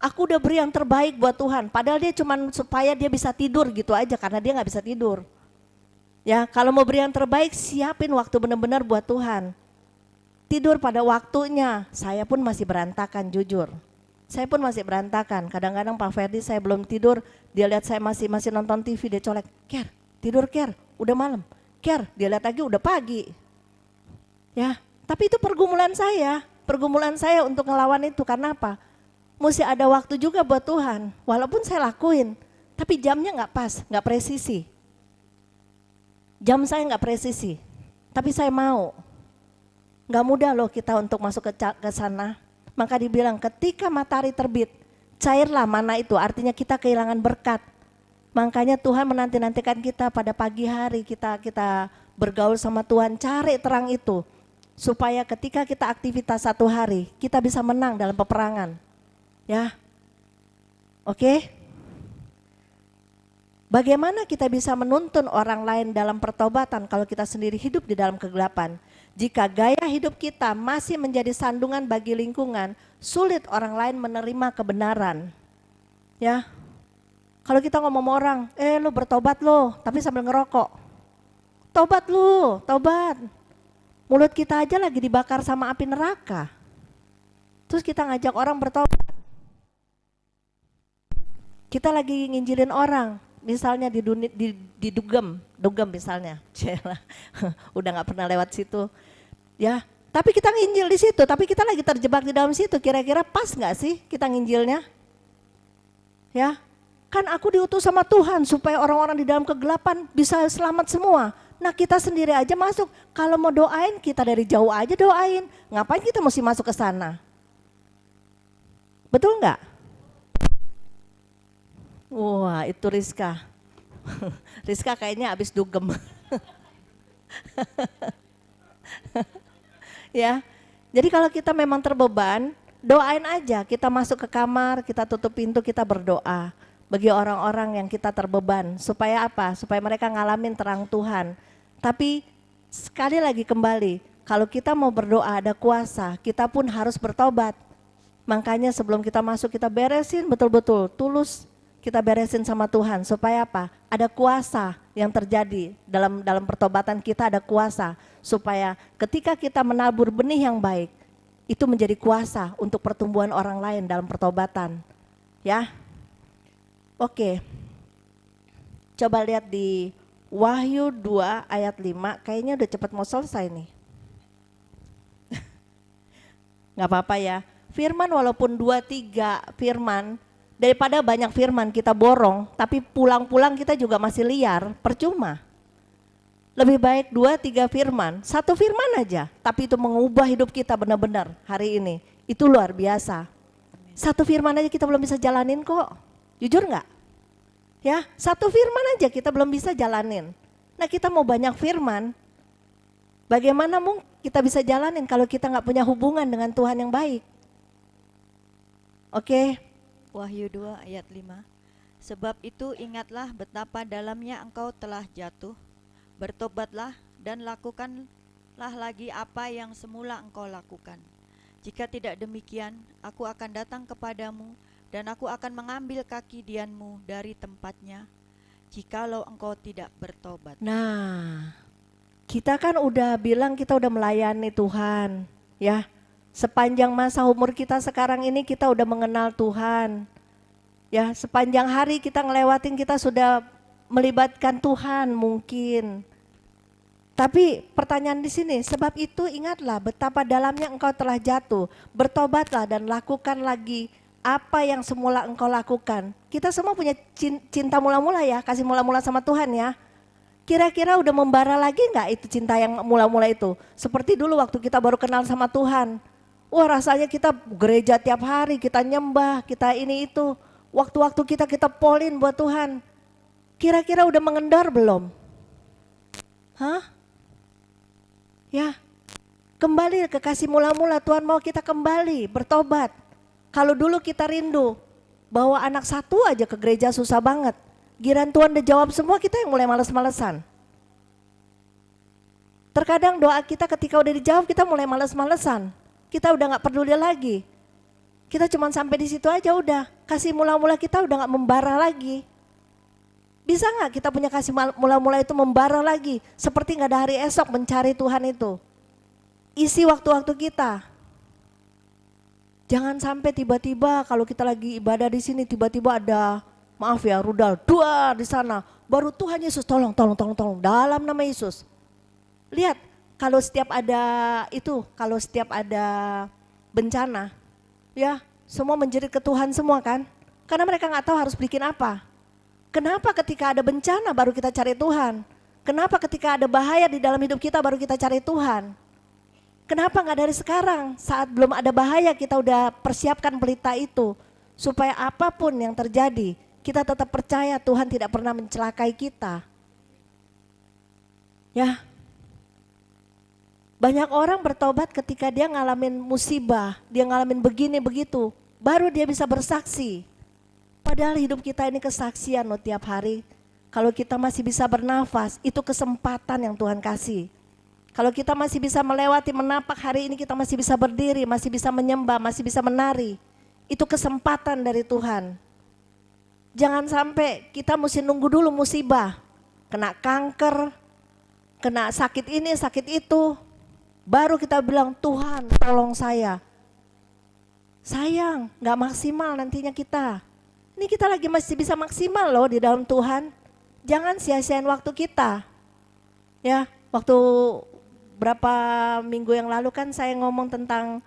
Aku udah beri yang terbaik buat Tuhan, padahal dia cuma supaya dia bisa tidur gitu aja, karena dia nggak bisa tidur. Ya, kalau mau beri yang terbaik, siapin waktu benar-benar buat Tuhan. tidur pada waktunya. Saya pun masih berantakan, jujur. Saya pun masih berantakan. Kadang-kadang Pak Ferdi saya belum tidur, dia lihat saya masih nonton TV, dia colek, "Ker, tidur Ker, udah malam." "Ker," dia lihat lagi udah pagi. Ya, tapi itu pergumulan saya untuk ngelawan itu. Karena apa? Mesti ada waktu juga buat Tuhan. Walaupun saya lakuin, tapi jamnya nggak pas, nggak presisi. Jam saya nggak presisi, tapi saya mau. Nggak mudah loh kita untuk masuk ke sana. Maka dibilang ketika matahari terbit, cairlah mana itu, artinya kita kehilangan berkat. Makanya Tuhan menanti-nantikan kita pada pagi hari, kita bergaul sama Tuhan, cari terang itu. Supaya ketika kita aktivitas satu hari, kita bisa menang dalam peperangan. Ya, oke? Bagaimana kita bisa menuntun orang lain dalam pertobatan kalau kita sendiri hidup di dalam kegelapan? Jika gaya hidup kita masih menjadi sandungan bagi lingkungan, sulit orang lain menerima kebenaran. Ya, kalau kita ngomong sama orang, lu bertobat lo, tapi sambil ngerokok. Tobat lu, tobat. Mulut kita aja lagi dibakar sama api neraka. Terus kita ngajak orang bertobat. Kita lagi nginjilin orang, misalnya di Dugem misalnya. Udah nggak pernah lewat situ. Ya, tapi kita nginjil di situ, tapi kita lagi terjebak di dalam situ. Kira-kira pas nggak sih kita nginjilnya? Ya, kan aku diutus sama Tuhan supaya orang-orang di dalam kegelapan bisa selamat semua. Nah, kita sendiri aja masuk. Kalau mau doain, kita dari jauh aja doain. Ngapain kita mesti masuk ke sana? Betul nggak? Wah, itu Rizka. Rizka kayaknya habis dugem. Ya, jadi kalau kita memang terbeban, doain aja. Kita masuk ke kamar, kita tutup pintu, kita berdoa. Bagi orang-orang yang kita terbeban. Supaya apa? Supaya mereka ngalamin terang Tuhan. Tapi sekali lagi kembali, kalau kita mau berdoa ada kuasa, kita pun harus bertobat. Makanya sebelum kita masuk kita beresin betul-betul, tulus kita beresin sama Tuhan. Supaya apa? Ada kuasa yang terjadi dalam pertobatan kita, ada kuasa. Supaya ketika kita menabur benih yang baik, itu menjadi kuasa untuk pertumbuhan orang lain dalam pertobatan. Ya, oke. Coba lihat di Wahyu 2 ayat 5, kayaknya udah cepat mau selesai nih. Gak apa-apa ya, firman walaupun 2-3 firman, daripada banyak firman kita borong, tapi pulang-pulang kita juga masih liar, percuma. Lebih baik 2-3 firman, 1 firman aja, tapi itu mengubah hidup kita benar-benar hari ini. Itu luar biasa. 1 firman aja kita belum bisa jalanin kok, jujur gak? Ya, 1 firman aja kita belum bisa jalanin. Nah, kita mau banyak firman, bagaimana mungkin kita bisa jalanin kalau kita nggak punya hubungan dengan Tuhan yang baik? Oke. Wahyu 2 ayat 5. Sebab itu ingatlah betapa dalamnya engkau telah jatuh, bertobatlah dan lakukanlah lagi apa yang semula engkau lakukan. Jika tidak demikian, aku akan datang kepadamu dan aku akan mengambil kaki dianmu dari tempatnya, jikalau engkau tidak bertobat. Nah, kita kan udah bilang kita udah melayani Tuhan, ya. Sepanjang masa umur kita sekarang ini kita udah mengenal Tuhan. Ya, sepanjang hari kita ngelewatin, kita sudah melibatkan Tuhan mungkin. Tapi pertanyaan di sini, sebab itu ingatlah betapa dalamnya engkau telah jatuh, bertobatlah dan lakukan lagi apa yang semula engkau lakukan. Kita semua punya cinta mula-mula ya, kasih mula-mula sama Tuhan ya. Kira-kira udah membara lagi enggak itu cinta yang mula-mula itu? Seperti dulu waktu kita baru kenal sama Tuhan. Wah, rasanya kita gereja tiap hari, kita nyembah, kita ini itu. Waktu-waktu kita polin buat Tuhan. Kira-kira udah mengendor belum? Hah? Ya, kembali ke kasih mula-mula. Tuhan mau kita kembali bertobat. Kalau dulu kita rindu bawa anak 1 aja ke gereja susah banget. Giran Tuhan udah jawab semua, kita yang mulai males-malesan. Terkadang doa kita ketika udah dijawab kita mulai males-malesan. Kita udah gak peduli lagi. Kita cuma sampai di situ aja udah. Kasih mula-mula kita udah gak membara lagi. Bisa gak kita punya kasih mula-mula itu membara lagi? Seperti gak ada hari esok mencari Tuhan itu. isi waktu-waktu kita. Jangan sampai tiba-tiba kalau kita lagi ibadah di sini tiba-tiba ada, maaf ya, rudal dua di sana. Baru Tuhan Yesus tolong dalam nama Yesus. Lihat kalau setiap ada bencana, ya semua menjerit ke Tuhan semua kan. Karena mereka nggak tahu harus bikin apa. Kenapa ketika ada bencana baru kita cari Tuhan? Kenapa ketika ada bahaya di dalam hidup kita baru kita cari Tuhan? Kenapa nggak dari sekarang saat belum ada bahaya kita udah persiapkan pelita itu supaya apapun yang terjadi kita tetap percaya Tuhan tidak pernah mencelakai kita. Ya, banyak orang bertobat ketika dia ngalamin musibah, dia ngalamin begini begitu, baru dia bisa bersaksi. Padahal hidup kita ini kesaksian loh tiap hari. Kalau kita masih bisa bernafas, itu kesempatan yang Tuhan kasih. Kalau kita masih bisa melewati menapak hari ini, kita masih bisa berdiri, masih bisa menyembah, masih bisa menari. Itu kesempatan dari Tuhan. Jangan sampai kita mesti nunggu dulu musibah. Kena kanker, kena sakit ini, sakit itu. Baru kita bilang, Tuhan tolong saya. Sayang, gak maksimal nantinya kita. Ini kita lagi masih bisa maksimal loh di dalam Tuhan. Jangan sia-siain waktu kita. Ya, waktu berapa minggu yang lalu kan saya ngomong tentang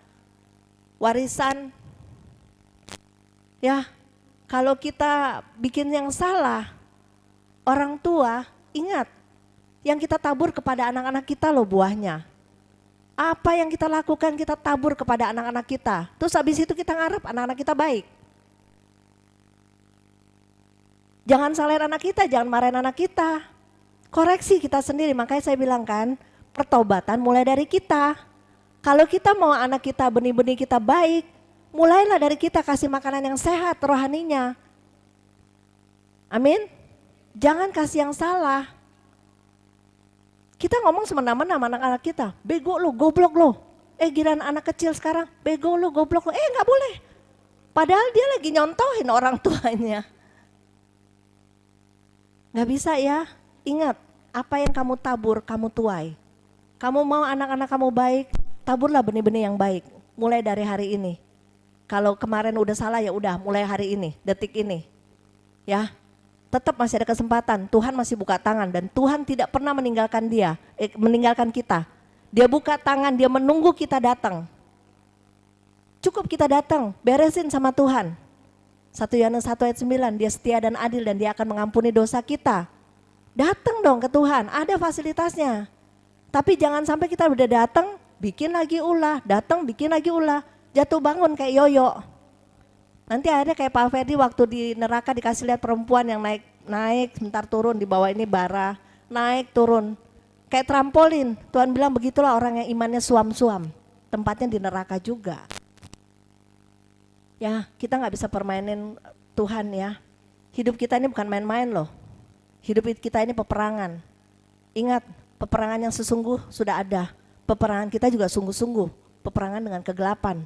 warisan. Ya, kalau kita bikin yang salah, orang tua ingat, yang kita tabur kepada anak-anak kita loh buahnya. Apa yang kita lakukan kita tabur kepada anak-anak kita. Terus habis itu kita ngarep anak-anak kita baik. Jangan salahin anak kita, jangan marahin anak kita. Koreksi kita sendiri, makanya saya bilang kan, pertobatan mulai dari kita. Kalau kita mau anak kita, benih-benih kita baik, mulailah dari kita kasih makanan yang sehat rohaninya. Amin. Jangan kasih yang salah. Kita ngomong semena-mena sama anak-anak kita, bego lo, goblok lo. Giliran anak kecil sekarang, bego lo, goblok lo. Gak boleh. Padahal dia lagi nyontohin orang tuanya. Gak bisa ya, ingat apa yang kamu tabur, kamu tuai. Kamu mau anak-anak kamu baik, taburlah benih-benih yang baik. Mulai dari hari ini. Kalau kemarin udah salah ya udah, mulai hari ini, detik ini. Ya, tetap masih ada kesempatan. Tuhan masih buka tangan dan Tuhan tidak pernah meninggalkan kita. Dia buka tangan, dia menunggu kita datang. Cukup kita datang, beresin sama Tuhan. 1 Yohanes 1 ayat 9, dia setia dan adil dan dia akan mengampuni dosa kita. Datang dong ke Tuhan, ada fasilitasnya. Tapi jangan sampai kita udah datang, bikin lagi ulah, datang bikin lagi ulah. Jatuh bangun kayak yoyo. Nanti akhirnya kayak Pak Ferdi waktu di neraka dikasih lihat perempuan yang naik, sebentar turun, di bawah ini bara, naik turun. Kayak trampolin, Tuhan bilang begitulah orang yang imannya suam-suam. Tempatnya di neraka juga. Ya, kita gak bisa permainin Tuhan ya. Hidup kita ini bukan main-main loh. Hidup kita ini peperangan. Ingat, peperangan yang sesungguh sudah ada. Peperangan kita juga sungguh-sungguh. Peperangan dengan kegelapan.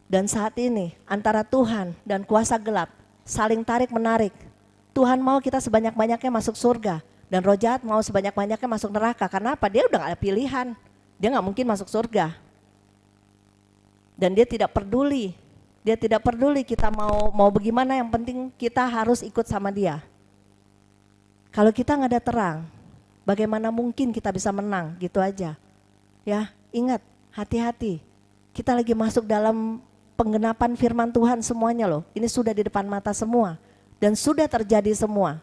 Dan saat ini antara Tuhan dan kuasa gelap saling tarik-menarik. Tuhan mau kita sebanyak-banyaknya masuk surga. Dan roh jahat mau sebanyak-banyaknya masuk neraka. Karena apa? Dia udah gak ada pilihan. Dia gak mungkin masuk surga. Dan dia tidak peduli. Dia tidak peduli kita mau bagaimana, yang penting kita harus ikut sama dia. Kalau kita nggak ada terang, bagaimana mungkin kita bisa menang, gitu aja. Ya, ingat, hati-hati. Kita lagi masuk dalam penggenapan firman Tuhan semuanya loh. Ini sudah di depan mata semua dan sudah terjadi semua.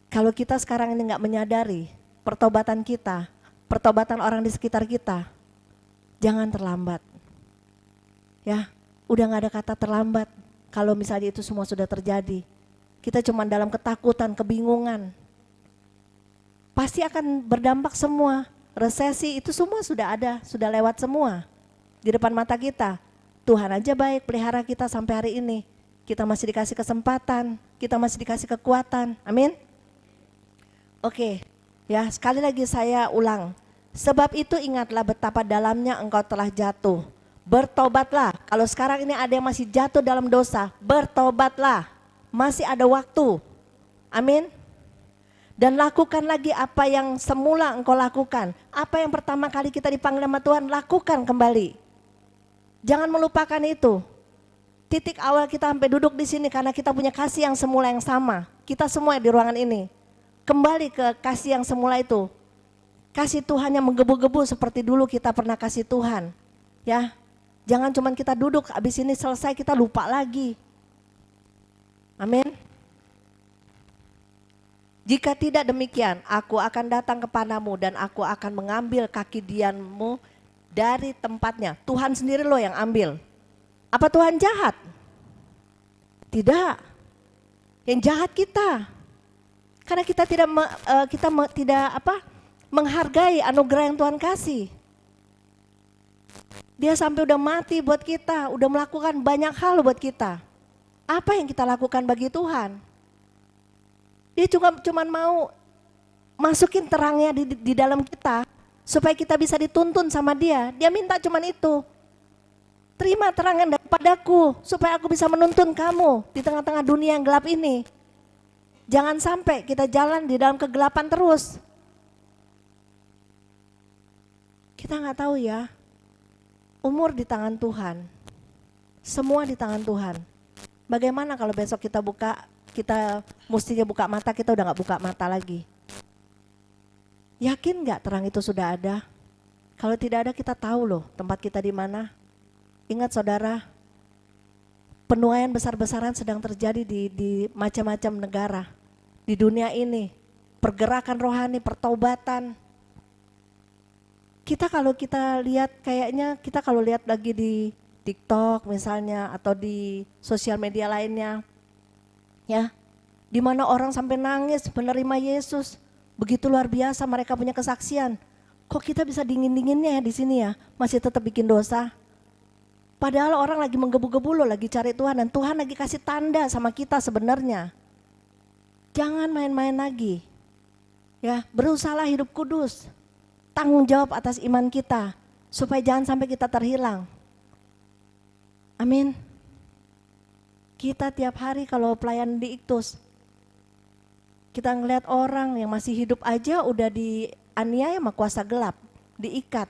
Kalau kita sekarang ini nggak menyadari pertobatan kita, pertobatan orang di sekitar kita, jangan terlambat. Ya, udah gak ada kata terlambat kalau misalnya itu semua sudah terjadi. Kita cuma dalam ketakutan, kebingungan. Pasti akan berdampak semua. Resesi itu semua sudah ada, sudah lewat semua. Di depan mata kita. Tuhan aja baik pelihara kita sampai hari ini. Kita masih dikasih kesempatan, kita masih dikasih kekuatan. Amin. Oke, ya sekali lagi saya ulang. Sebab itu ingatlah betapa dalamnya engkau telah jatuh. Bertobatlah. Kalau sekarang ini ada yang masih jatuh dalam dosa, bertobatlah. Masih ada waktu. Amin. Dan lakukan lagi apa yang semula engkau lakukan. Apa yang pertama kali kita dipanggil sama Tuhan, lakukan kembali. Jangan melupakan itu. Titik awal kita sampai duduk di sini karena kita punya kasih yang semula yang sama. Kita semua di ruangan ini. Kembali ke kasih yang semula itu. Kasih Tuhan yang menggebu-gebu seperti dulu kita pernah kasih Tuhan. Ya, jangan cuma kita duduk, habis ini selesai kita lupa lagi. Amin. Jika tidak demikian, aku akan datang kepadamu dan aku akan mengambil kaki dianmu dari tempatnya. Tuhan sendiri loh yang ambil. Apa Tuhan jahat? Tidak. Yang jahat kita. Karena kita tidak menghargai anugerah yang Tuhan kasih. Dia sampai udah mati buat kita, udah melakukan banyak hal buat kita. Apa yang kita lakukan bagi Tuhan? Dia cuma mau masukin terangnya di dalam kita supaya kita bisa dituntun sama dia. Dia minta cuman itu. Terima terangnya daripadaku supaya aku bisa menuntun kamu di tengah-tengah dunia yang gelap ini. Jangan sampai kita jalan di dalam kegelapan terus. Kita nggak tahu ya. Umur di tangan Tuhan. Semua di tangan Tuhan. Bagaimana kalau besok kita mestinya buka mata, kita udah gak buka mata lagi. Yakin gak terang itu sudah ada? Kalau tidak ada kita tahu loh tempat kita di mana. Ingat saudara, penuaian besar-besaran sedang terjadi di macam-macam negara. Di dunia ini, pergerakan rohani, pertobatan. Kalau kita lihat kayaknya, kita kalau lihat lagi di TikTok misalnya atau di sosial media lainnya, ya, di mana orang sampai nangis menerima Yesus, begitu luar biasa mereka punya kesaksian. Kok kita bisa dingin-dinginnya ya di sini ya, masih tetap bikin dosa? Padahal orang lagi menggebu-gebu loh, lagi cari Tuhan dan Tuhan lagi kasih tanda sama kita sebenarnya. Jangan main-main lagi, ya, berusahalah hidup kudus, tanggung jawab atas iman kita supaya jangan sampai kita terhilang. Amin. Kita tiap hari kalau pelayan di Iktus, kita ngeliat orang yang masih hidup aja udah dianiaya sama kuasa gelap, diikat.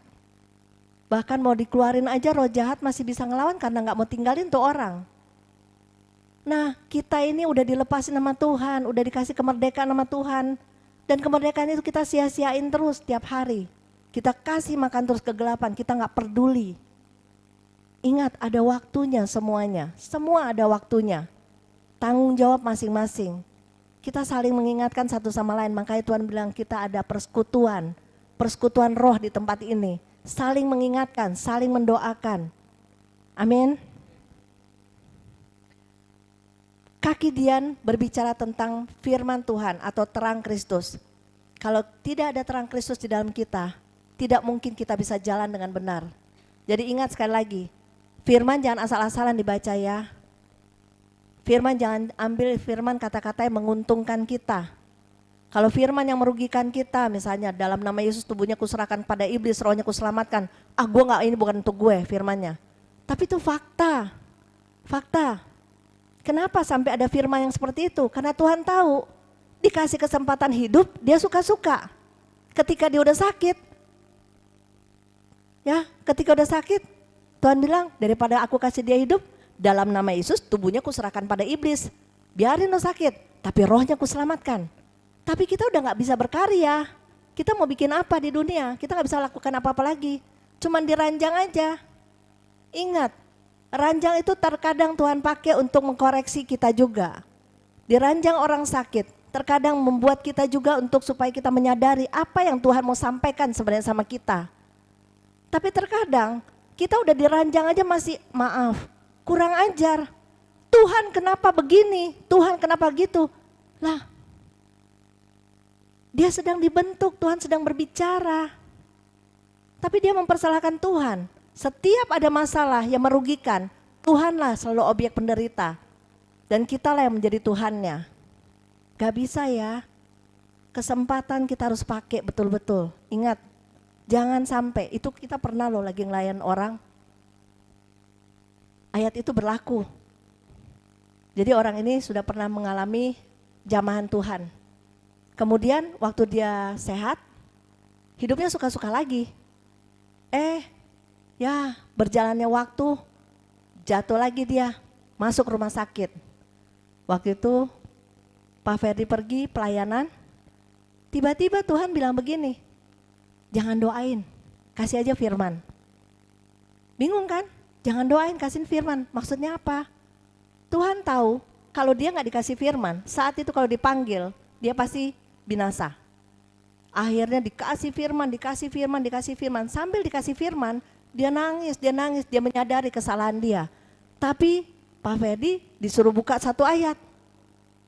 Bahkan mau dikeluarin aja roh jahat masih bisa ngelawan karena gak mau tinggalin tuh orang. Nah, kita ini udah dilepasin sama Tuhan, udah dikasih kemerdekaan sama Tuhan. Dan kemerdekaan itu kita sia-siain terus tiap hari. Kita kasih makan terus kegelapan, kita gak peduli. Ingat, ada waktunya semuanya, semua ada waktunya. Tanggung jawab masing-masing. Kita saling mengingatkan satu sama lain, makanya Tuhan bilang kita ada persekutuan roh di tempat ini. Saling mengingatkan, saling mendoakan. Amin. Kaki Dian berbicara tentang firman Tuhan atau terang Kristus. Kalau tidak ada terang Kristus di dalam kita, tidak mungkin kita bisa jalan dengan benar. Jadi ingat sekali lagi, firman jangan asal-asalan dibaca ya. Firman jangan ambil firman kata-kata yang menguntungkan kita. Kalau firman yang merugikan kita, misalnya dalam nama Yesus tubuhnya kuserahkan pada iblis, rohnya kuselamatkan. Gue gak, ini bukan untuk gue firmannya. Tapi itu fakta. Fakta. Kenapa sampai ada firman yang seperti itu? Karena Tuhan tahu, dikasih kesempatan hidup, dia suka-suka. Ketika dia udah sakit, ya, ketika udah sakit, Tuhan bilang, daripada aku kasih dia hidup, dalam nama Yesus tubuhnya kuserahkan pada iblis. Biarin lo sakit, tapi rohnya kuselamatkan. Tapi kita udah gak bisa berkarya. Kita mau bikin apa di dunia? Kita gak bisa lakukan apa-apa lagi. Cuman diranjang aja. Ingat, ranjang itu terkadang Tuhan pakai untuk mengkoreksi kita juga. Diranjang orang sakit, terkadang membuat kita juga untuk supaya kita menyadari apa yang Tuhan mau sampaikan sebenarnya sama kita. Tapi terkadang kita udah diranjang aja masih maaf, kurang ajar. Tuhan kenapa begini? Tuhan kenapa gitu? Lah, dia sedang dibentuk, Tuhan sedang berbicara. Tapi dia mempersalahkan Tuhan. Setiap ada masalah yang merugikan, Tuhanlah selalu objek penderita. Dan kitalah yang menjadi Tuhannya. Gak bisa ya. Kesempatan kita harus pakai betul-betul. Ingat, jangan sampai, itu kita pernah loh lagi ngelayan orang. Ayat itu berlaku. Jadi orang ini sudah pernah mengalami jamahan Tuhan. Kemudian waktu dia sehat, hidupnya suka-suka lagi. Ya berjalannya waktu, jatuh lagi dia, masuk rumah sakit. Waktu itu Pak Ferdi pergi pelayanan, tiba-tiba Tuhan bilang begini, jangan doain, kasih aja firman. Bingung kan? Jangan doain, kasih firman. Maksudnya apa? Tuhan tahu kalau dia nggak dikasih firman, saat itu kalau dipanggil, dia pasti binasa. Akhirnya dikasih firman, dikasih firman, dikasih firman. Sambil dikasih firman, dia nangis, dia menyadari kesalahan dia. Tapi Pak Ferdi disuruh buka satu ayat.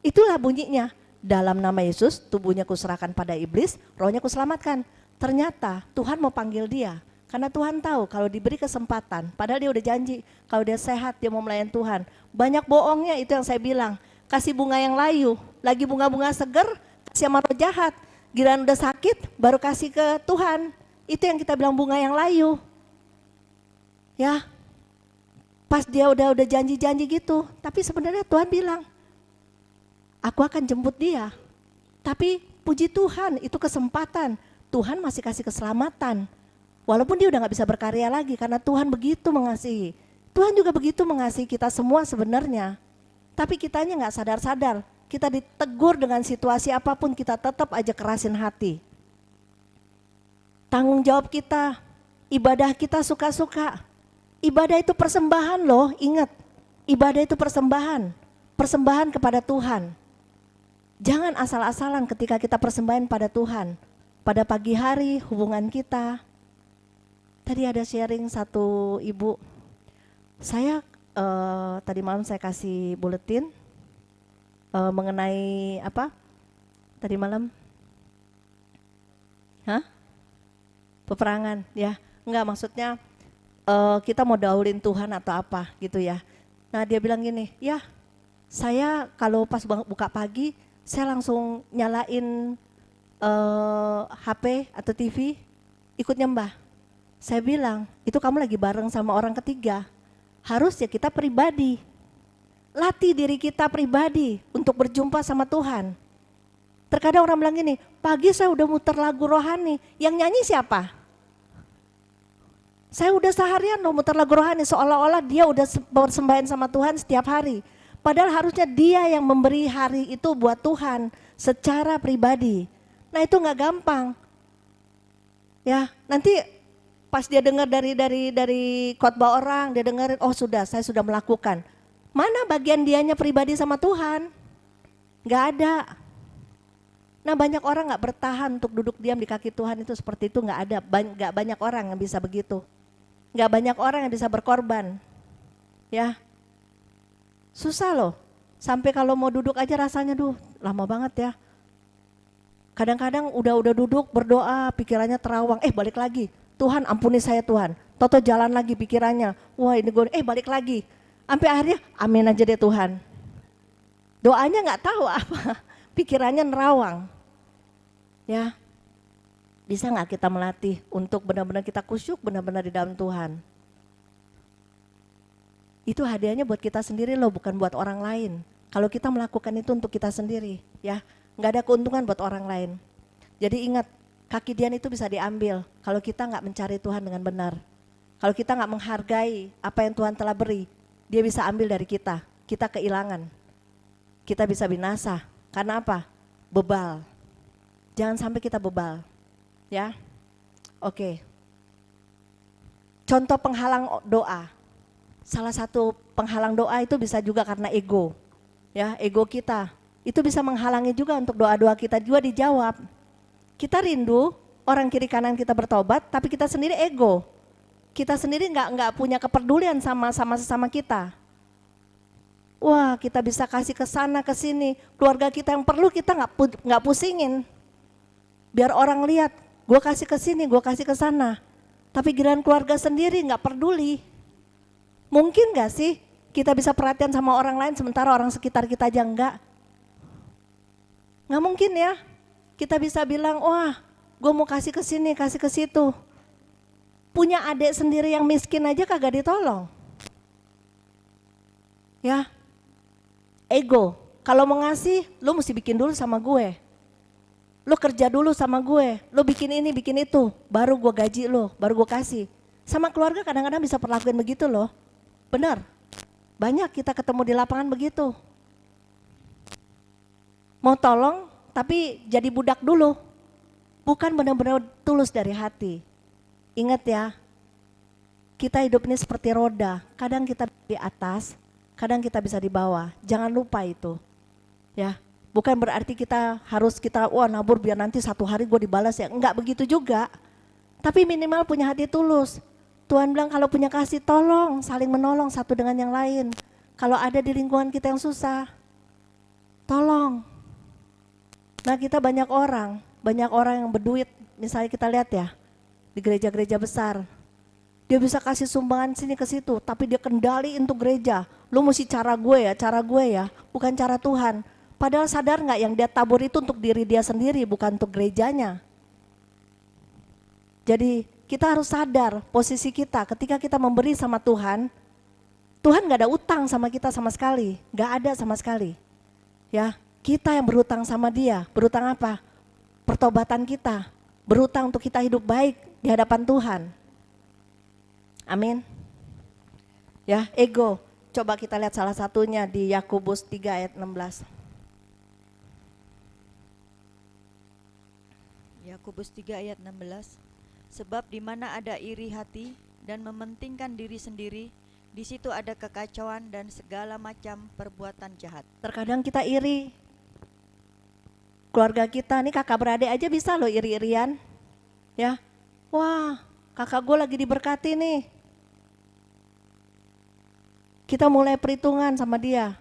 Itulah bunyinya, dalam nama Yesus tubuhnya kuserahkan pada iblis, rohnya kuselamatkan. Ternyata Tuhan mau panggil dia. Karena Tuhan tahu kalau diberi kesempatan, padahal dia udah janji, kalau dia sehat dia mau melayani Tuhan. Banyak bohongnya, itu yang saya bilang. Kasih bunga yang layu, lagi bunga-bunga seger, kasih sama roh jahat. Giliran udah sakit, baru kasih ke Tuhan. Itu yang kita bilang bunga yang layu. Ya, pas dia udah janji-janji gitu. Tapi sebenarnya Tuhan bilang, aku akan jemput dia. Tapi puji Tuhan, itu kesempatan. Tuhan masih kasih keselamatan. Walaupun dia udah gak bisa berkarya lagi karena Tuhan begitu mengasihi. Tuhan juga begitu mengasihi kita semua sebenarnya. Tapi kitanya gak sadar-sadar. Kita ditegur dengan situasi apapun, kita tetap aja kerasin hati. Tanggung jawab kita, ibadah kita suka-suka. Ibadah itu persembahan loh, ingat. Ibadah itu persembahan. Persembahan kepada Tuhan. Jangan asal-asalan ketika kita persembahan pada Tuhan. Pada pagi hari hubungan kita. Tadi ada sharing satu ibu, saya tadi malam saya kasih buletin mengenai apa? Tadi malam? Peperangan, ya? Enggak, maksudnya kita mau daulin Tuhan atau apa gitu ya. Nah dia bilang gini, ya saya kalau pas buka pagi, saya langsung nyalain HP atau TV, ikut nyembah. Saya bilang, itu kamu lagi bareng sama orang ketiga. Harusnya kita pribadi. Latih diri kita pribadi untuk berjumpa sama Tuhan. Terkadang orang bilang gini, pagi saya udah muter lagu rohani. Yang nyanyi siapa? Saya udah seharian loh muter lagu rohani. Seolah-olah dia udah bersembahyang sama Tuhan setiap hari. Padahal harusnya dia yang memberi hari itu buat Tuhan secara pribadi. Nah itu gak gampang. Ya, nanti pas dia dengar dari khotbah orang, dia dengerin, oh sudah, saya sudah melakukan. Mana bagian dianya pribadi sama Tuhan? Gak ada. Nah banyak orang gak bertahan untuk duduk diam di kaki Tuhan itu seperti itu, gak ada. Gak banyak orang yang bisa begitu. Gak banyak orang yang bisa berkorban. Ya, susah loh. Sampai kalau mau duduk aja rasanya, lama banget ya. Kadang-kadang udah duduk berdoa, pikirannya terawang, balik lagi. Tuhan ampuni saya Tuhan, toto jalan lagi pikirannya, wah ini gue, balik lagi. Sampai akhirnya amin aja deh Tuhan. Doanya gak tahu apa, pikirannya nerawang. Ya, bisa gak kita melatih untuk benar-benar kita kusyuk benar-benar di dalam Tuhan. Itu hadiahnya buat kita sendiri loh, bukan buat orang lain. Kalau kita melakukan itu untuk kita sendiri, ya gak ada keuntungan buat orang lain. Jadi ingat, kaki Dian itu bisa diambil kalau kita nggak mencari Tuhan dengan benar. Kalau kita nggak menghargai apa yang Tuhan telah beri, dia bisa ambil dari kita. Kita kehilangan. Kita bisa binasa. Karena apa? Bebal. Jangan sampai kita bebal. Ya. Oke. Contoh penghalang doa. Salah satu penghalang doa itu bisa juga karena ego. Ya, ego kita. Itu bisa menghalangi juga untuk doa-doa kita juga dijawab. Kita rindu orang kiri kanan kita bertobat, tapi kita sendiri ego. Kita sendiri nggak punya kepedulian sama sesama kita. Wah, kita bisa kasih ke sana ke sini. Keluarga kita yang perlu kita nggak pusingin. Biar orang lihat, gue kasih ke sini, gue kasih ke sana. Tapi giliran keluarga sendiri nggak peduli. Mungkin nggak sih kita bisa perhatian sama orang lain sementara orang sekitar kita aja enggak? Nggak mungkin ya. Kita bisa bilang, wah gue mau kasih ke sini, kasih ke situ. Punya adik sendiri yang miskin aja kagak ditolong. Ya, ego. Kalau mau ngasih, lu mesti bikin dulu sama gue. Lo kerja dulu sama gue, lo bikin ini, bikin itu, baru gue gaji lo, baru gue kasih. Sama keluarga kadang-kadang bisa perlakuin begitu loh. Benar, banyak kita ketemu di lapangan begitu. Mau tolong tapi jadi budak dulu. Bukan benar-benar tulus dari hati. Ingat ya, kita hidup ini seperti roda. Kadang kita di atas, kadang kita bisa di bawah. Jangan lupa itu. Ya, bukan berarti kita wah nabur biar nanti satu hari gue dibalas ya. Enggak begitu juga. Tapi minimal punya hati tulus. Tuhan bilang kalau punya kasih tolong, saling menolong satu dengan yang lain. Kalau ada di lingkungan kita yang susah, tolong. Nah kita banyak orang yang berduit, misalnya kita lihat ya, di gereja-gereja besar. Dia bisa kasih sumbangan sini ke situ, tapi dia kendali untuk gereja. Lu mesti cara gue ya, bukan cara Tuhan. Padahal sadar nggak yang dia tabur itu untuk diri dia sendiri, bukan untuk gerejanya. Jadi kita harus sadar posisi kita ketika kita memberi sama Tuhan. Tuhan gak ada utang sama kita sama sekali, gak ada sama sekali. Ya, kita yang berhutang sama Dia. Berhutang apa? Pertobatan kita, berhutang untuk kita hidup baik di hadapan Tuhan. Amin. Ya, ego. Coba kita lihat salah satunya di Yakobus 3 ayat 16. Yakobus 3 ayat 16. Sebab di mana ada iri hati dan mementingkan diri sendiri, di situ ada kekacauan dan segala macam perbuatan jahat. Terkadang kita iri. Keluarga kita nih kakak beradik aja bisa loh iri-irian. Ya. Wah, kakak gue lagi diberkati nih. Kita mulai perhitungan sama dia.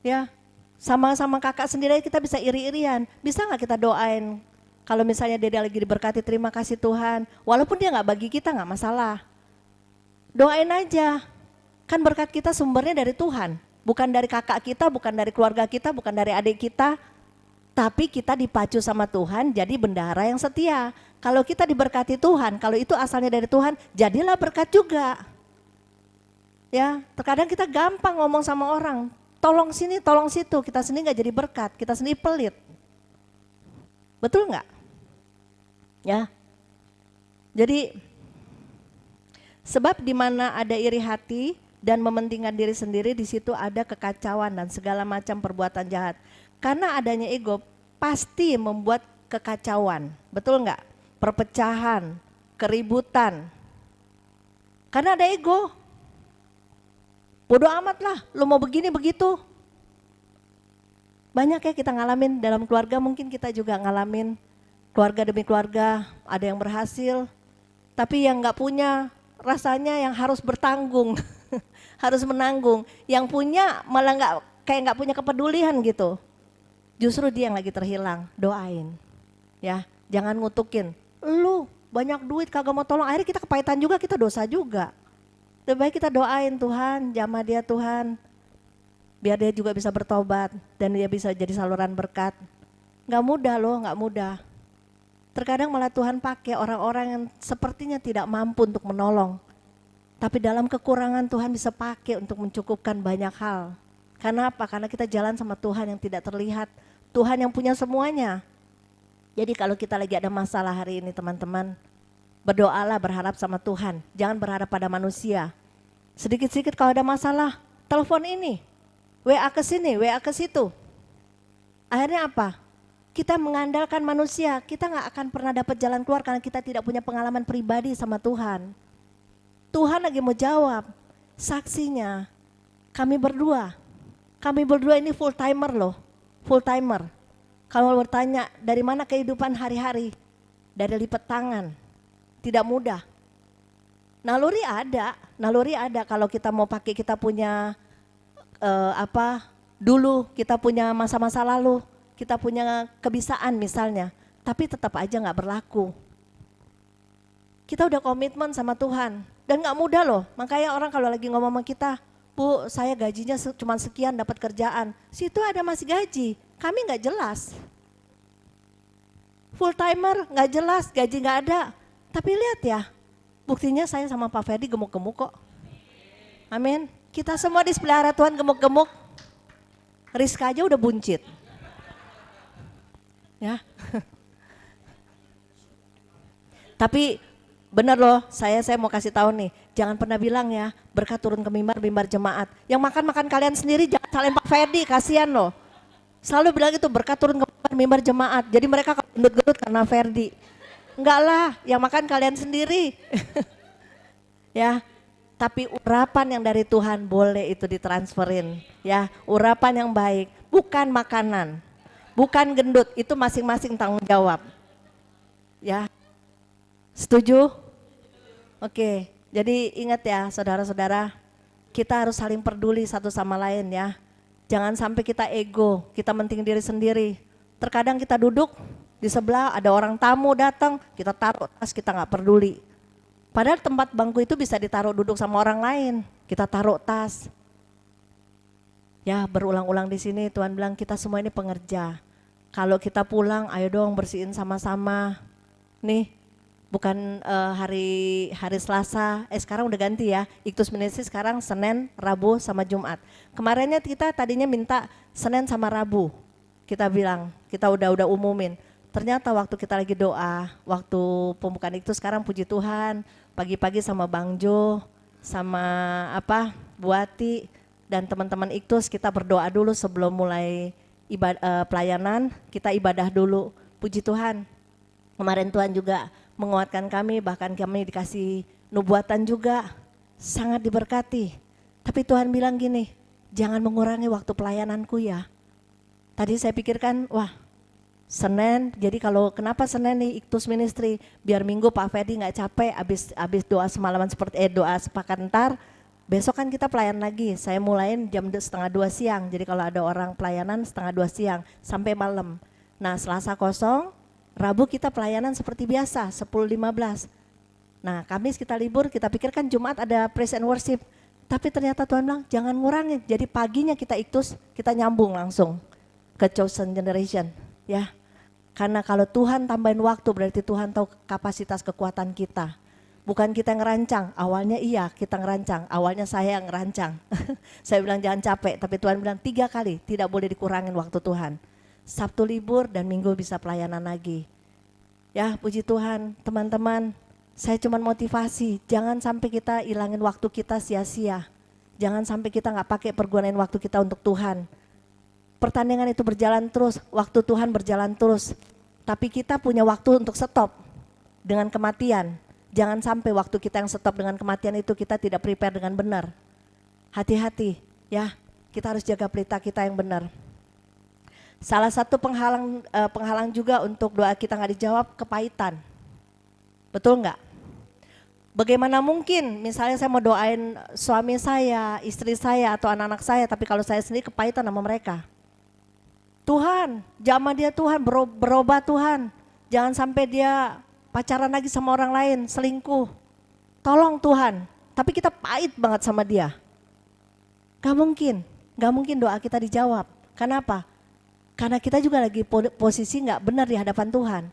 Ya. Sama-sama kakak sendiri kita bisa iri-irian. Bisa gak kita doain? Kalau misalnya dia lagi diberkati, terima kasih Tuhan. Walaupun dia gak bagi kita gak masalah. Doain aja. Kan berkat kita sumbernya dari Tuhan. Bukan dari kakak kita, bukan dari keluarga kita, bukan dari adik kita. Tapi kita dipacu sama Tuhan jadi bendahara yang setia. Kalau kita diberkati Tuhan, kalau itu asalnya dari Tuhan, jadilah berkat juga. Ya, terkadang kita gampang ngomong sama orang. Tolong sini, tolong situ. Kita sendiri gak jadi berkat, kita sendiri pelit. Betul gak? Ya, jadi sebab di mana ada iri hati dan mementingkan diri sendiri, di situ ada kekacauan dan segala macam perbuatan jahat. Karena adanya ego pasti membuat kekacauan, betul nggak? Perpecahan, keributan. Karena ada ego. Bodoh amat lah, lu mau begini begitu. Banyak ya kita ngalamin dalam keluarga, mungkin kita juga ngalamin. Keluarga demi keluarga, ada yang berhasil, tapi yang nggak punya rasanya yang harus bertanggung, harus menanggung. Yang punya malah nggak punya kepedulian gitu. Justru dia yang lagi terhilang, doain. Ya, jangan ngutukin. Lu banyak duit kagak mau tolong, akhirnya kita kepahitan juga, kita dosa juga. Lebih baik kita doain Tuhan, jamah dia Tuhan, biar dia juga bisa bertobat dan dia bisa jadi saluran berkat. Nggak mudah loh, nggak mudah. Terkadang malah Tuhan pakai orang-orang yang sepertinya tidak mampu untuk menolong. Tapi dalam kekurangan Tuhan bisa pakai untuk mencukupkan banyak hal. Karena apa? Karena kita jalan sama Tuhan yang tidak terlihat. Tuhan yang punya semuanya. Jadi kalau kita lagi ada masalah hari ini teman-teman, berdoalah berharap sama Tuhan. Jangan berharap pada manusia. Sedikit-sedikit kalau ada masalah, telepon ini. WA ke sini, WA ke situ. Akhirnya apa? Kita mengandalkan manusia, kita gak akan pernah dapat jalan keluar karena kita tidak punya pengalaman pribadi sama Tuhan. Tuhan lagi mau jawab, saksinya kami berdua ini full timer loh, full timer. Kalau bertanya dari mana kehidupan hari-hari, dari lipat tangan, tidak mudah. Naluri ada kalau kita mau pakai kita punya dulu kita punya masa-masa lalu. Kita punya kebisaan misalnya, tapi tetap aja gak berlaku. Kita udah komitmen sama Tuhan, dan gak mudah loh. Makanya orang kalau lagi ngomong sama kita, Bu saya gajinya cuma sekian dapat kerjaan. Situ ada masih gaji, kami gak jelas. Full timer gak jelas, gaji gak ada. Tapi lihat ya, buktinya saya sama Pak Ferdi gemuk-gemuk kok. Amin. Kita semua dipelihara Tuhan gemuk-gemuk. Rizka aja udah buncit. Ya. Tapi benar loh, saya mau kasih tahu nih, jangan pernah bilang ya berkat turun ke mimbar jemaat. Yang makan kalian sendiri, jangan salahin Pak Ferdi, kasihan loh. Selalu bilang itu berkat turun ke mimbar jemaat. Jadi mereka gendut-gendut karena Ferdi. Enggak lah, yang makan kalian sendiri. Ya, tapi urapan yang dari Tuhan boleh itu ditransferin. Ya, urapan yang baik, bukan makanan, bukan gendut, itu masing-masing tanggung jawab. Ya, setuju? Oke, jadi ingat ya saudara-saudara, kita harus saling peduli satu sama lain ya. Jangan sampai kita ego, kita menting diri sendiri. Terkadang kita duduk di sebelah ada orang tamu datang, kita taruh tas, kita nggak peduli. Padahal tempat bangku itu bisa ditaruh duduk sama orang lain, kita taruh tas. Ya berulang-ulang di sini Tuhan bilang kita semua ini pengerja. Kalau kita pulang, ayo dong bersihin sama-sama. Nih, bukan hari Selasa, sekarang udah ganti ya. Iktus Ministry sekarang Senin, Rabu sama Jumat. Kemarinnya kita tadinya minta Senin sama Rabu. Kita bilang, kita udah umumin. Ternyata waktu kita lagi doa, waktu pembukaan itu sekarang puji Tuhan, pagi-pagi sama Bang Jo, sama Buati dan teman-teman Iktus kita berdoa dulu sebelum mulai pelayanan, kita ibadah dulu. Puji Tuhan. Kemarin Tuhan juga menguatkan kami, bahkan kami dikasih nubuatan juga, sangat diberkati. Tapi Tuhan bilang gini, jangan mengurangi waktu pelayananku ya. Tadi saya pikirkan, wah Senin, jadi kalau kenapa Senin nih Iktus Ministry, biar Minggu Pak Ferdi nggak capek, abis doa semalaman seperti doa sepakat ntar, besok kan kita pelayan lagi. Saya mulain jam 1:30 siang, jadi kalau ada orang pelayanan 1:30 siang sampai malam. Nah Selasa kosong, Rabu kita pelayanan seperti biasa 10:15. Nah Kamis kita libur, kita pikirkan Jumat ada praise and worship. Tapi ternyata Tuhan bilang jangan ngurangi, jadi paginya kita Iktus, kita nyambung langsung ke chosen generation ya. Karena kalau Tuhan tambahin waktu berarti Tuhan tahu kapasitas kekuatan kita. Bukan kita yang ngerancang, awalnya iya kita ngerancang, awalnya saya yang ngerancang. Saya bilang jangan capek, tapi Tuhan bilang 3 kali tidak boleh dikurangin waktu Tuhan. Sabtu libur dan Minggu bisa pelayanan lagi. Ya puji Tuhan teman-teman, saya cuma motivasi, jangan sampai kita hilangin waktu kita sia-sia. Jangan sampai kita gak pakai pergunain waktu kita untuk Tuhan. Pertandingan itu berjalan terus, waktu Tuhan berjalan terus. Tapi kita punya waktu untuk stop dengan kematian. Jangan sampai waktu kita yang stop dengan kematian itu kita tidak prepare dengan benar. Hati-hati ya, kita harus jaga pelita kita yang benar. Salah satu penghalang juga untuk doa kita nggak dijawab, kepahitan. Betul nggak? Bagaimana mungkin misalnya saya mau doain suami saya, istri saya atau anak-anak saya, tapi kalau saya sendiri kepahitan sama mereka. Tuhan, jamah dia Tuhan, berubah Tuhan. Jangan sampai dia pacaran lagi sama orang lain, selingkuh. Tolong Tuhan, tapi kita pahit banget sama dia. Gak mungkin doa kita dijawab. Kenapa? Karena kita juga lagi posisi gak benar di hadapan Tuhan.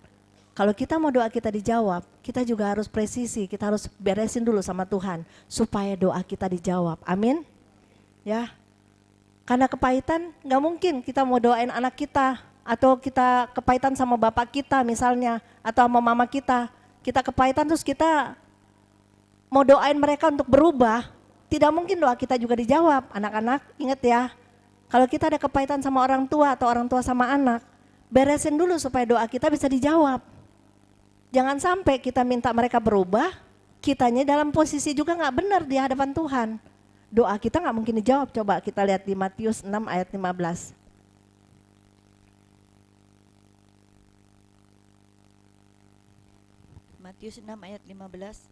Kalau kita mau doa kita dijawab, kita juga harus presisi, kita harus beresin dulu sama Tuhan. Supaya doa kita dijawab, amin. Ya. Karena kepahitan gak mungkin kita mau doain anak kita atau kita kepahitan sama bapak kita misalnya atau sama mama kita. Kita kepahitan terus kita mau doain mereka untuk berubah, tidak mungkin doa kita juga dijawab. Anak-anak ingat ya, kalau kita ada kepahitan sama orang tua atau orang tua sama anak, beresin dulu supaya doa kita bisa dijawab. Jangan sampai kita minta mereka berubah, kitanya dalam posisi juga gak benar di hadapan Tuhan. Doa kita gak mungkin dijawab. Coba kita lihat di Matius 6 ayat 15. Matius 6 ayat 15.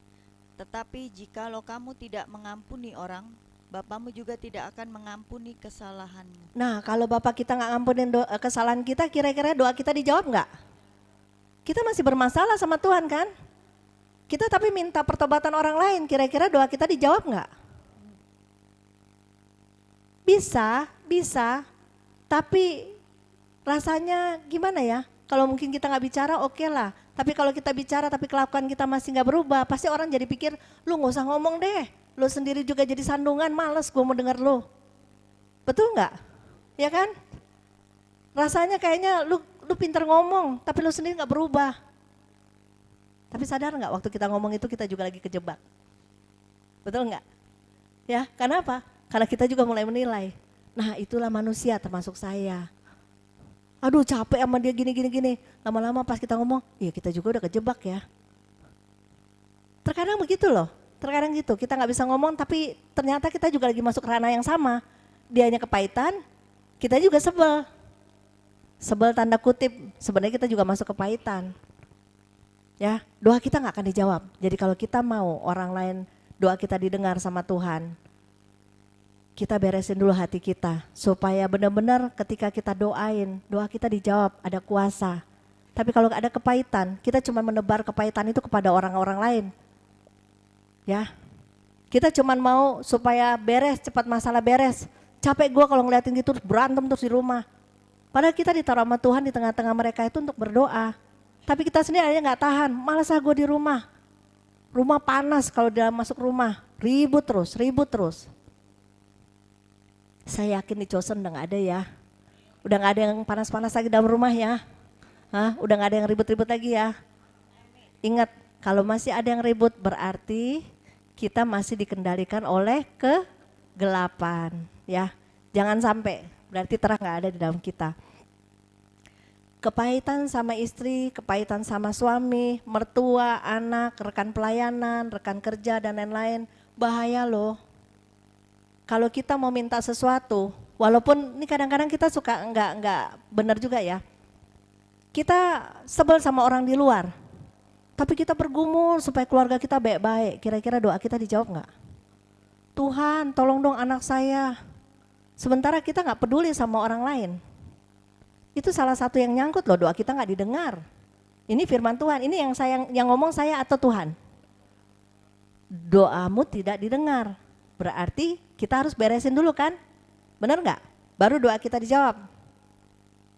Tetapi jikalau kamu tidak mengampuni orang, Bapamu juga tidak akan mengampuni kesalahanmu. Nah kalau Bapak kita gak ngampunin kesalahan kita, kira-kira doa kita dijawab gak? Kita masih bermasalah sama Tuhan kan? Kita tapi minta pertobatan orang lain, kira-kira doa kita dijawab gak? Bisa, tapi rasanya gimana ya? Kalau mungkin kita nggak bicara oke lah, tapi kalau kita bicara tapi kelakuan kita masih nggak berubah, pasti orang jadi pikir, lu nggak usah ngomong deh, lu sendiri juga jadi sandungan, males gue mau denger lu. Betul nggak? Ya kan? Rasanya kayaknya lu lu pinter ngomong, tapi lu sendiri nggak berubah. Tapi sadar nggak waktu kita ngomong itu kita juga lagi kejebak. Betul nggak? Ya, karena apa? Karena kita juga mulai menilai. Nah, itulah manusia termasuk saya. Aduh, capek sama dia gini. Lama-lama pas kita ngomong, iya kita juga udah kejebak ya. Terkadang begitu loh. Terkadang gitu, kita nggak bisa ngomong tapi ternyata kita juga lagi masuk ranah yang sama. Dianya kepahitan, kita juga sebel. Sebel tanda kutip, sebenarnya kita juga masuk kepahitan. Ya, doa kita nggak akan dijawab. Jadi kalau kita mau orang lain doa kita didengar sama Tuhan, kita beresin dulu hati kita supaya benar-benar ketika kita doain, doa kita dijawab, ada kuasa. Tapi kalau ada kepahitan, kita cuma menebar kepahitan itu kepada orang-orang lain. Ya, kita cuma mau supaya beres, cepat masalah beres. Capek gue kalau ngeliatin gitu berantem terus di rumah. Padahal kita ditaruh sama Tuhan di tengah-tengah mereka itu untuk berdoa. Tapi kita sendiri aja nggak tahan, malas gue di rumah. Rumah panas kalau dia masuk rumah, ribut terus. Saya yakin di Chosen udah nggak ada ya. Udah nggak ada yang panas-panas lagi dalam rumah ya. Hah? Udah nggak ada yang ribut-ribut lagi ya. Ingat, kalau masih ada yang ribut berarti kita masih dikendalikan oleh kegelapan ya. Jangan sampai, berarti terang nggak ada di dalam kita. Kepahitan sama istri, kepahitan sama suami, mertua, anak, rekan pelayanan, rekan kerja dan lain-lain, bahaya loh. Kalau kita mau minta sesuatu, walaupun ini kadang-kadang kita suka enggak benar juga ya. Kita sebel sama orang di luar, tapi kita bergumul supaya keluarga kita baik-baik. Kira-kira doa kita dijawab enggak? Tuhan, tolong dong anak saya. Sementara kita enggak peduli sama orang lain. Itu salah satu yang nyangkut loh, doa kita enggak didengar. Ini firman Tuhan, ini yang ngomong saya atau Tuhan? Doamu tidak didengar. Berarti kita harus beresin dulu kan? Benar nggak? Baru doa kita dijawab.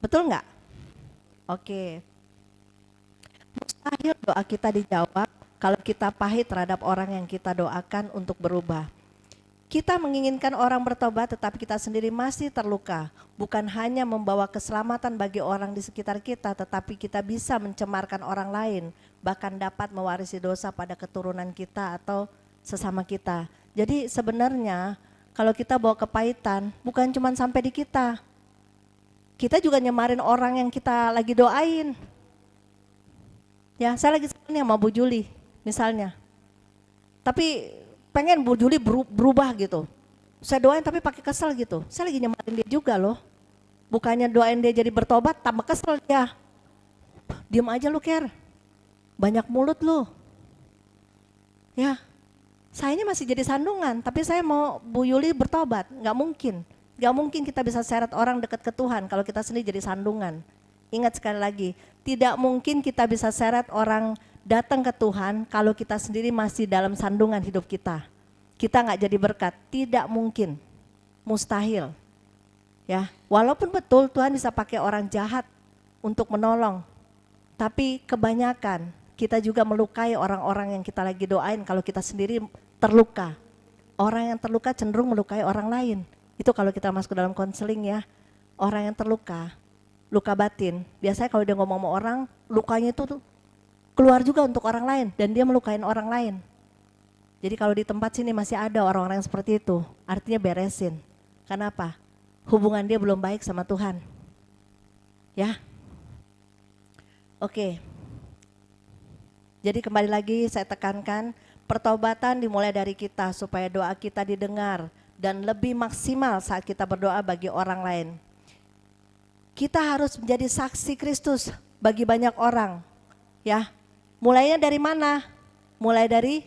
Betul nggak? Oke. Mustahil doa kita dijawab kalau kita pahit terhadap orang yang kita doakan untuk berubah. Kita menginginkan orang bertobat tetapi kita sendiri masih terluka. Bukan hanya membawa keselamatan bagi orang di sekitar kita, tetapi kita bisa mencemarkan orang lain. Bahkan dapat mewarisi dosa pada keturunan kita atau sesama kita. Jadi sebenarnya kalau kita bawa kepahitan bukan cuma sampai di kita. Kita juga nyemarin orang yang kita lagi doain. Ya, saya lagi sama Bu Juli misalnya. Tapi pengen Bu Juli berubah gitu. Saya doain tapi pakai kesel gitu. Saya lagi nyemarin dia juga loh. Bukannya doain dia jadi bertobat, tambah kesel dia. Diam aja lu Ker. Banyak mulut lu. Ya. Saya ini masih jadi sandungan, tapi saya mau Bu Yuli bertobat, nggak mungkin. Nggak mungkin kita bisa seret orang dekat ke Tuhan kalau kita sendiri jadi sandungan. Ingat sekali lagi, tidak mungkin kita bisa seret orang datang ke Tuhan kalau kita sendiri masih dalam sandungan hidup kita. Kita nggak jadi berkat, tidak mungkin, mustahil. Ya, walaupun betul Tuhan bisa pakai orang jahat untuk menolong, tapi kebanyakan kita juga melukai orang-orang yang kita lagi doain kalau kita sendiri terluka. Orang yang terluka cenderung melukai orang lain. Itu kalau kita masuk ke dalam konseling ya. Orang yang terluka, luka batin. Biasanya kalau dia ngomong sama orang, lukanya itu tuh keluar juga untuk orang lain dan dia melukain orang lain. Jadi kalau di tempat sini masih ada orang-orang yang seperti itu, artinya beresin. Kenapa? Hubungan dia belum baik sama Tuhan. Ya. Oke. Jadi kembali lagi saya tekankan, pertobatan dimulai dari kita supaya doa kita didengar dan lebih maksimal saat kita berdoa bagi orang lain. Kita harus menjadi saksi Kristus bagi banyak orang. Ya. Mulainya dari mana? Mulai dari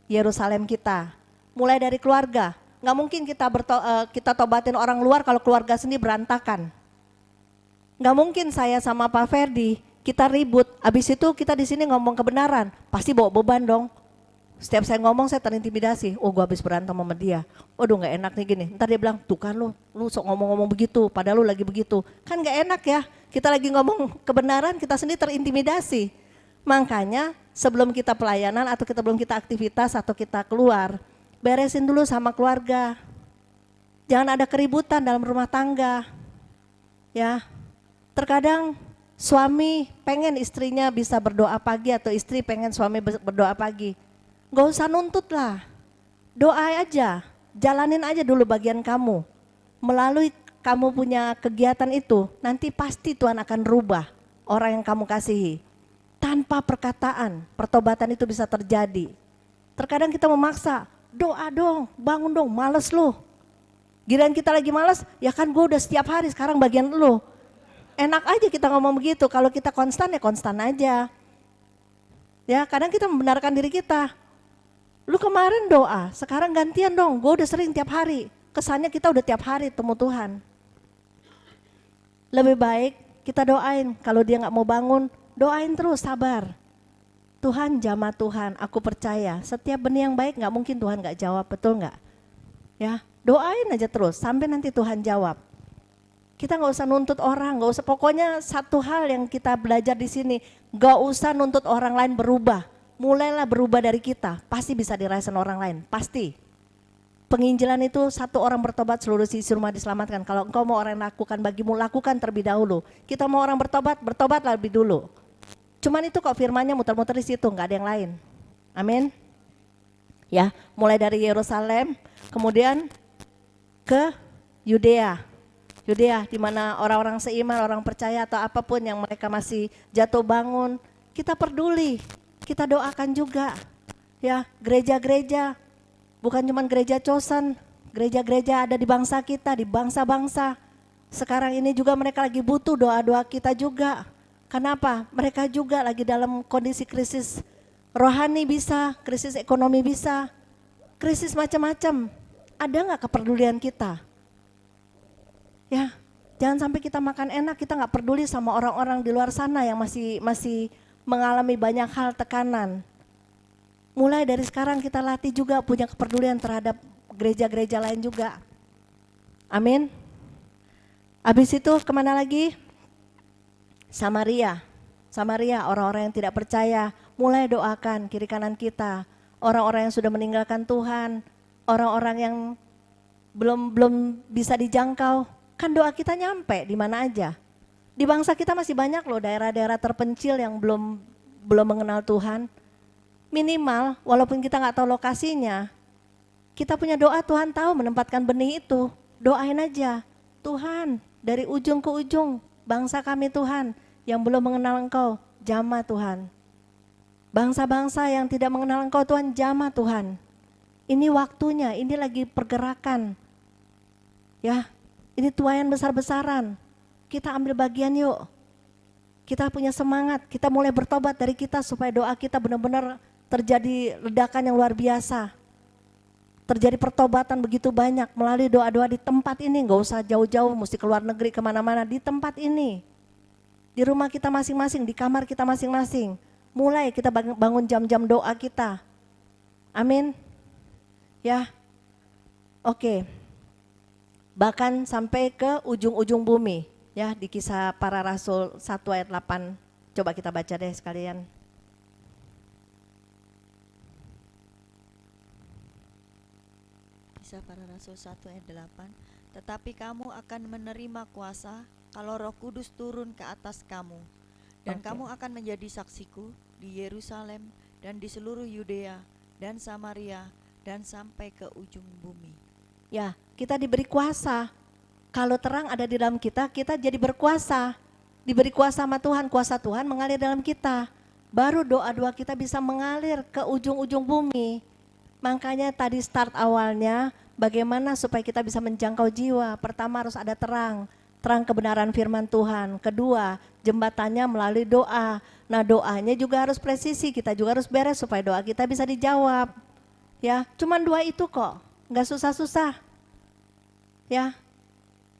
Yerusalem kita. Mulai dari keluarga. Nggak mungkin kita tobatin orang luar kalau keluarga sendiri berantakan. Nggak mungkin saya sama Pak Ferdi kita ribut, habis itu kita di sini ngomong kebenaran, pasti bawa beban dong. Setiap saya ngomong saya terintimidasi, oh gue habis berantem sama dia, waduh nggak enak nih gini. Ntar dia bilang, tuh kan lu sok ngomong-ngomong begitu, padahal lu lagi begitu. Kan nggak enak ya, kita lagi ngomong kebenaran, kita sendiri terintimidasi. Makanya sebelum kita pelayanan atau belum kita aktivitas atau kita keluar, beresin dulu sama keluarga. Jangan ada keributan dalam rumah tangga. Ya, terkadang Suami pengen istrinya bisa berdoa pagi atau istri pengen suami berdoa pagi. Gak usah nuntut lah, doa aja, jalanin aja dulu bagian kamu. Melalui kamu punya kegiatan itu, nanti pasti Tuhan akan rubah orang yang kamu kasihi. Tanpa perkataan, pertobatan itu bisa terjadi. Terkadang kita memaksa, doa dong, bangun dong, males lu. Giliran kita lagi males, ya kan gue udah setiap hari, sekarang bagian lu. Enak aja kita ngomong begitu, kalau kita konstan ya konstan aja. Ya kadang kita membenarkan diri kita. Lu kemarin doa, sekarang gantian dong, gue udah sering tiap hari. Kesannya kita udah tiap hari temu Tuhan. Lebih baik kita doain, kalau dia gak mau bangun, doain terus, sabar. Tuhan, jamah Tuhan, aku percaya setiap benih yang baik gak mungkin Tuhan gak jawab, betul gak? Ya, doain aja terus sampai nanti Tuhan jawab. Kita gak usah nuntut orang, gak usah, pokoknya satu hal yang kita belajar di sini, gak usah nuntut orang lain berubah. Mulailah berubah dari kita, pasti bisa dirasakan orang lain, pasti. Penginjilan itu satu orang bertobat seluruh sisi rumah diselamatkan. Kalau engkau mau orang lakukan bagimu, lakukan terlebih dahulu. Kita mau orang bertobat, bertobatlah lebih dulu. Cuman itu kok firmannya muter-muter di situ, nggak ada yang lain. Amin. Ya, mulai dari Yerusalem, kemudian ke Yudea. Yudea, di mana orang-orang seiman, orang percaya atau apapun yang mereka masih jatuh bangun, kita peduli, kita doakan juga. Ya, gereja-gereja, bukan cuma gereja Chosen, gereja-gereja ada di bangsa kita, di bangsa-bangsa. Sekarang ini juga mereka lagi butuh doa-doa kita juga. Kenapa? Mereka juga lagi dalam kondisi krisis rohani bisa, krisis ekonomi bisa, krisis macam-macam. Ada nggak kepedulian kita? Ya, jangan sampai kita makan enak, kita nggak peduli sama orang-orang di luar sana yang masih mengalami banyak hal tekanan. Mulai dari sekarang kita latih juga punya kepedulian terhadap gereja-gereja lain juga. Amin. Habis itu kemana lagi? Samaria. Samaria, orang-orang yang tidak percaya, mulai doakan kiri kanan kita. Orang-orang yang sudah meninggalkan Tuhan, orang-orang yang belum bisa dijangkau, kan doa kita nyampe di mana aja. Di bangsa kita masih banyak loh daerah-daerah terpencil yang belum mengenal Tuhan. Minimal walaupun kita nggak tahu lokasinya, kita punya doa, Tuhan tahu menempatkan benih itu. Doain aja, Tuhan dari ujung ke ujung bangsa kami Tuhan yang belum mengenal Engkau, jamah Tuhan. Bangsa-bangsa yang tidak mengenal Engkau Tuhan, jamah Tuhan. Ini waktunya, ini lagi pergerakan. Ya, ini tuaian besar-besaran. Kita ambil bagian yuk. Kita punya semangat, kita mulai bertobat dari kita supaya doa kita benar-benar terjadi ledakan yang luar biasa. Terjadi pertobatan begitu banyak melalui doa-doa di tempat ini, gak usah jauh-jauh mesti keluar negeri kemana-mana, di tempat ini. Di rumah kita masing-masing, di kamar kita masing-masing. Mulai kita bangun jam-jam doa kita. Amin. Ya, oke. Bahkan sampai ke ujung-ujung bumi. Ya, di Kisah Para Rasul 1 ayat 8. Coba kita baca deh sekalian. Kisah Para Rasul 1 ayat 8. Tetapi kamu akan menerima kuasa kalau Roh Kudus turun ke atas kamu, dan kamu akan menjadi saksiku di Yerusalem dan di seluruh Yudea dan Samaria dan sampai ke ujung bumi. Ya, kita diberi kuasa. Kalau terang ada di dalam kita, kita jadi berkuasa. Diberi kuasa sama Tuhan, kuasa Tuhan mengalir dalam kita. Baru doa-doa kita bisa mengalir ke ujung-ujung bumi. Makanya tadi start awalnya, bagaimana supaya kita bisa menjangkau jiwa. Pertama harus ada terang kebenaran firman Tuhan. Kedua, jembatannya melalui doa. Nah, doanya juga harus presisi, kita juga harus beres supaya doa kita bisa dijawab. Ya, cuman dua itu kok, nggak susah-susah. Ya,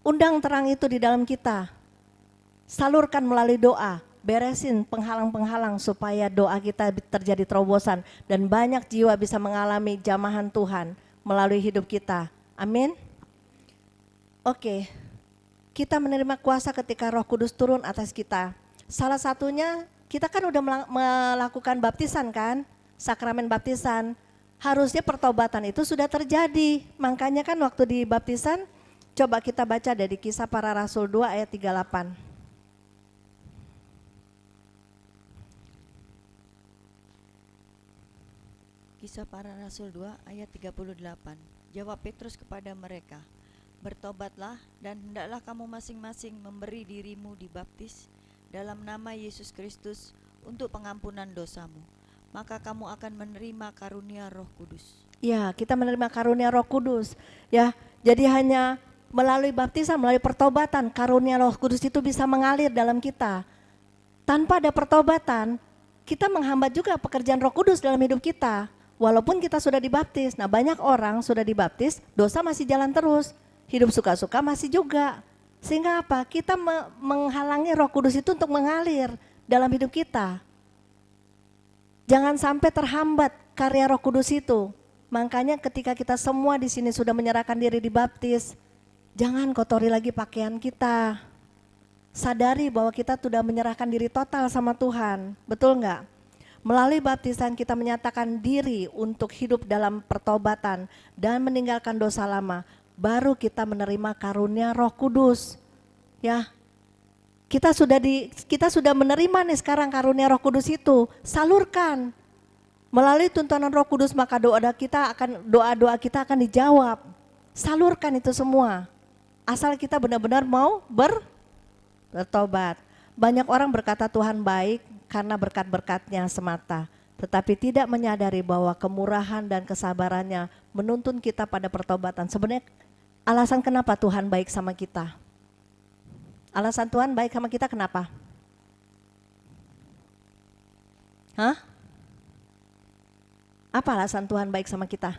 undang terang itu di dalam kita. Salurkan melalui doa, beresin penghalang-penghalang supaya doa kita terjadi terobosan dan banyak jiwa bisa mengalami jamahan Tuhan melalui hidup kita. Amin. Oke. Kita menerima kuasa ketika Roh Kudus turun atas kita. Salah satunya kita kan udah melakukan baptisan kan, sakramen baptisan. Harusnya pertobatan itu sudah terjadi. Makanya kan waktu di baptisan, coba kita baca dari Kisah Para Rasul 2 ayat 38. Kisah Para Rasul 2 ayat 38. Jawab Petrus kepada mereka, "Bertobatlah dan hendaklah kamu masing-masing memberi dirimu dibaptis dalam nama Yesus Kristus untuk pengampunan dosamu. Maka kamu akan menerima karunia Roh Kudus." Ya, kita menerima karunia Roh Kudus. Ya, jadi hanya melalui baptisan, melalui pertobatan, karunia Roh Kudus itu bisa mengalir dalam kita. Tanpa ada pertobatan, kita menghambat juga pekerjaan Roh Kudus dalam hidup kita. Walaupun kita sudah dibaptis. Nah, banyak orang sudah dibaptis, dosa masih jalan terus. Hidup suka-suka masih juga. Sehingga apa? Kita menghalangi Roh Kudus itu untuk mengalir dalam hidup kita. Jangan sampai terhambat karya Roh Kudus itu. Makanya ketika kita semua di sini sudah menyerahkan diri dibaptis, jangan kotori lagi pakaian kita. Sadari bahwa kita sudah menyerahkan diri total sama Tuhan. Betul enggak? Melalui baptisan kita menyatakan diri untuk hidup dalam pertobatan dan meninggalkan dosa lama. Baru kita menerima karunia Roh Kudus. Ya. Kita sudah menerima nih sekarang karunia Roh Kudus itu. Salurkan. Melalui tuntunan Roh Kudus maka doa-doa kita akan dijawab. Salurkan itu semua. Asal kita benar-benar mau bertobat. Banyak orang berkata Tuhan baik karena berkat-berkatnya semata, tetapi tidak menyadari bahwa kemurahan dan kesabarannya menuntun kita pada pertobatan. Sebenarnya alasan kenapa Tuhan baik sama kita? Alasan Tuhan baik sama kita kenapa? Hah? Apa alasan Tuhan baik sama kita?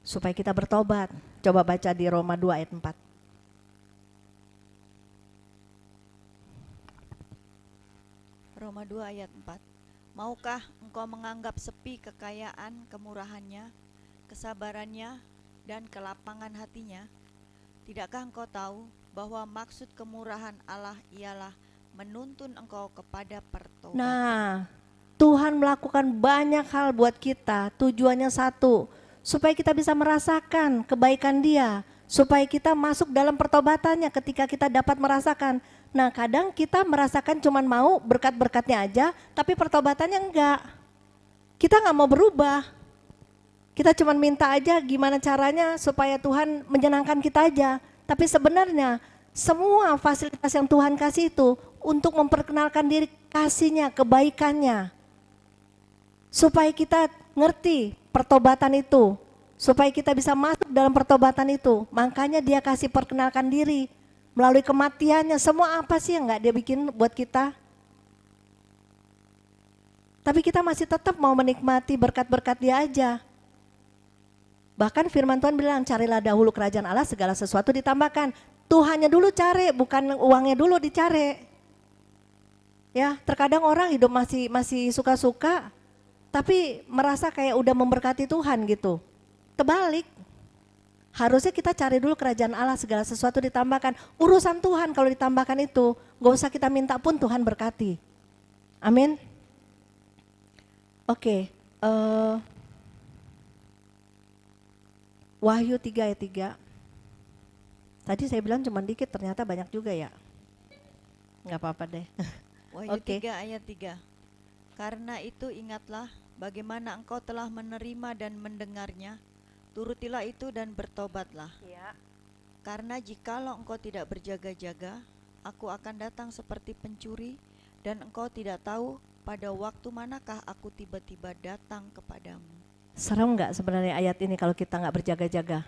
Supaya kita bertobat. Coba baca di Roma 2 ayat 4. Roma 2 ayat 4. Maukah engkau menganggap sepi kekayaan kemurahannya, kesabarannya, dan kelapangan hatinya? Tidakkah engkau tahu bahwa maksud kemurahan Allah ialah menuntun engkau kepada pertobatan? Nah, Tuhan melakukan banyak hal buat kita, tujuannya satu, supaya kita bisa merasakan kebaikan Dia, supaya kita masuk dalam pertobatannya ketika kita dapat merasakan. Nah, kadang kita merasakan cuman mau berkat-berkatnya aja, tapi pertobatannya enggak. Kita enggak mau berubah. Kita cuman minta aja gimana caranya supaya Tuhan menyenangkan kita aja. Tapi sebenarnya semua fasilitas yang Tuhan kasih itu untuk memperkenalkan diri kasihnya, kebaikannya. Supaya kita ngerti pertobatan itu. Supaya kita bisa masuk dalam pertobatan itu. Makanya Dia kasih perkenalkan diri. Melalui kematiannya, semua apa sih yang gak Dia bikin buat kita? Tapi kita masih tetap mau menikmati berkat-berkat Dia aja. Bahkan firman Tuhan bilang, carilah dahulu kerajaan Allah, segala sesuatu ditambahkan. Tuhannya dulu cari, bukan uangnya dulu dicari. Ya, terkadang orang hidup masih suka-suka, tapi merasa kayak udah memberkati Tuhan gitu. Terbalik. Harusnya kita cari dulu kerajaan Allah, segala sesuatu ditambahkan. Urusan Tuhan kalau ditambahkan itu, gak usah kita minta pun Tuhan berkati. Amin. Oke, Wahyu 3 ayat 3. Tadi saya bilang cuma dikit, ternyata banyak juga ya. Gak apa-apa deh. Wahyu Oke. 3 ayat 3. Karena itu ingatlah bagaimana engkau telah menerima dan mendengarnya, turutilah itu dan bertobatlah. Ya. Karena jikalau engkau tidak berjaga-jaga, aku akan datang seperti pencuri, dan engkau tidak tahu pada waktu manakah aku tiba-tiba datang kepadamu. Serem gak sebenarnya ayat ini kalau kita gak berjaga-jaga?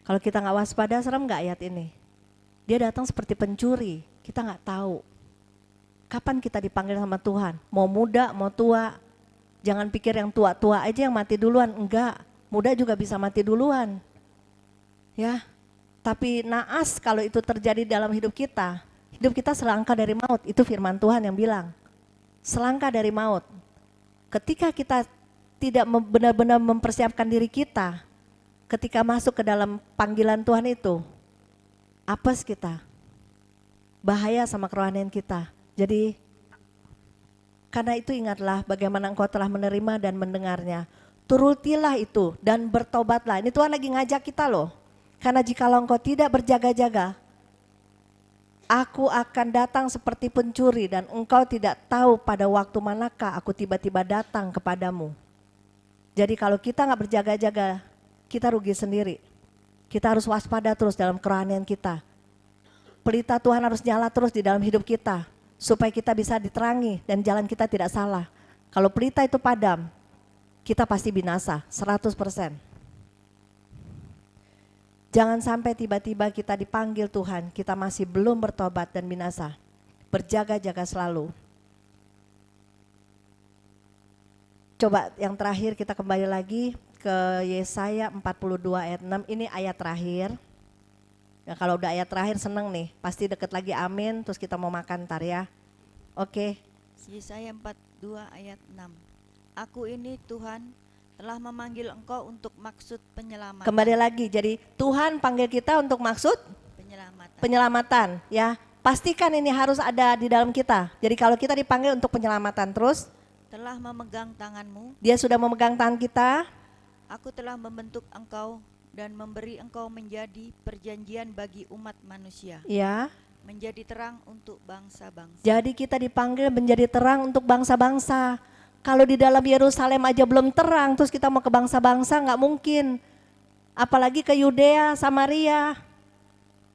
Kalau kita gak waspada, serem gak ayat ini? Dia datang seperti pencuri, kita gak tahu. Kapan kita dipanggil sama Tuhan? Mau muda, mau tua? Jangan pikir yang tua-tua aja yang mati duluan, enggak. Muda juga bisa mati duluan. Ya, tapi naas kalau itu terjadi dalam hidup kita selangkah dari maut, itu firman Tuhan yang bilang. Selangkah dari maut. Ketika kita tidak benar-benar mempersiapkan diri kita, ketika masuk ke dalam panggilan Tuhan itu, apes kita. Bahaya sama kerohanian kita. Jadi karena itu ingatlah bagaimana engkau telah menerima dan mendengarnya. Turutilah itu dan bertobatlah. Ini Tuhan lagi ngajak kita loh. Karena jikalau engkau tidak berjaga-jaga, Aku akan datang seperti pencuri dan engkau tidak tahu pada waktu manakah aku tiba-tiba datang kepadamu. Jadi kalau kita nggak berjaga-jaga, kita rugi sendiri. Kita harus waspada terus dalam kerohanian kita. Pelita Tuhan harus nyala terus di dalam hidup kita, supaya kita bisa diterangi dan jalan kita tidak salah. Kalau pelita itu padam, kita pasti binasa, 100%. Jangan sampai tiba-tiba kita dipanggil Tuhan, kita masih belum bertobat dan binasa. Berjaga-jaga selalu. Coba yang terakhir kita kembali lagi ke Yesaya 42 ayat 6, ini ayat terakhir. Ya, kalau udah ayat terakhir seneng nih, pasti deket lagi amin, terus kita mau makan ntar ya. Oke. Yesaya 42 ayat 6. Aku ini Tuhan telah memanggil engkau untuk maksud penyelamatan. Kembali lagi, jadi Tuhan panggil kita untuk maksud Penyelamatan. penyelamatan ya. Pastikan ini harus ada di dalam kita. Jadi kalau kita dipanggil untuk penyelamatan terus, Telah memegang tanganmu, dia sudah memegang tangan kita. aku telah membentuk engkau dan memberi engkau menjadi perjanjian bagi umat manusia, Ya. menjadi terang untuk bangsa-bangsa. Jadi kita dipanggil menjadi terang untuk bangsa-bangsa. Kalau di dalam Yerusalem aja belum terang, terus kita mau ke bangsa-bangsa nggak mungkin. Apalagi ke Yudea, Samaria.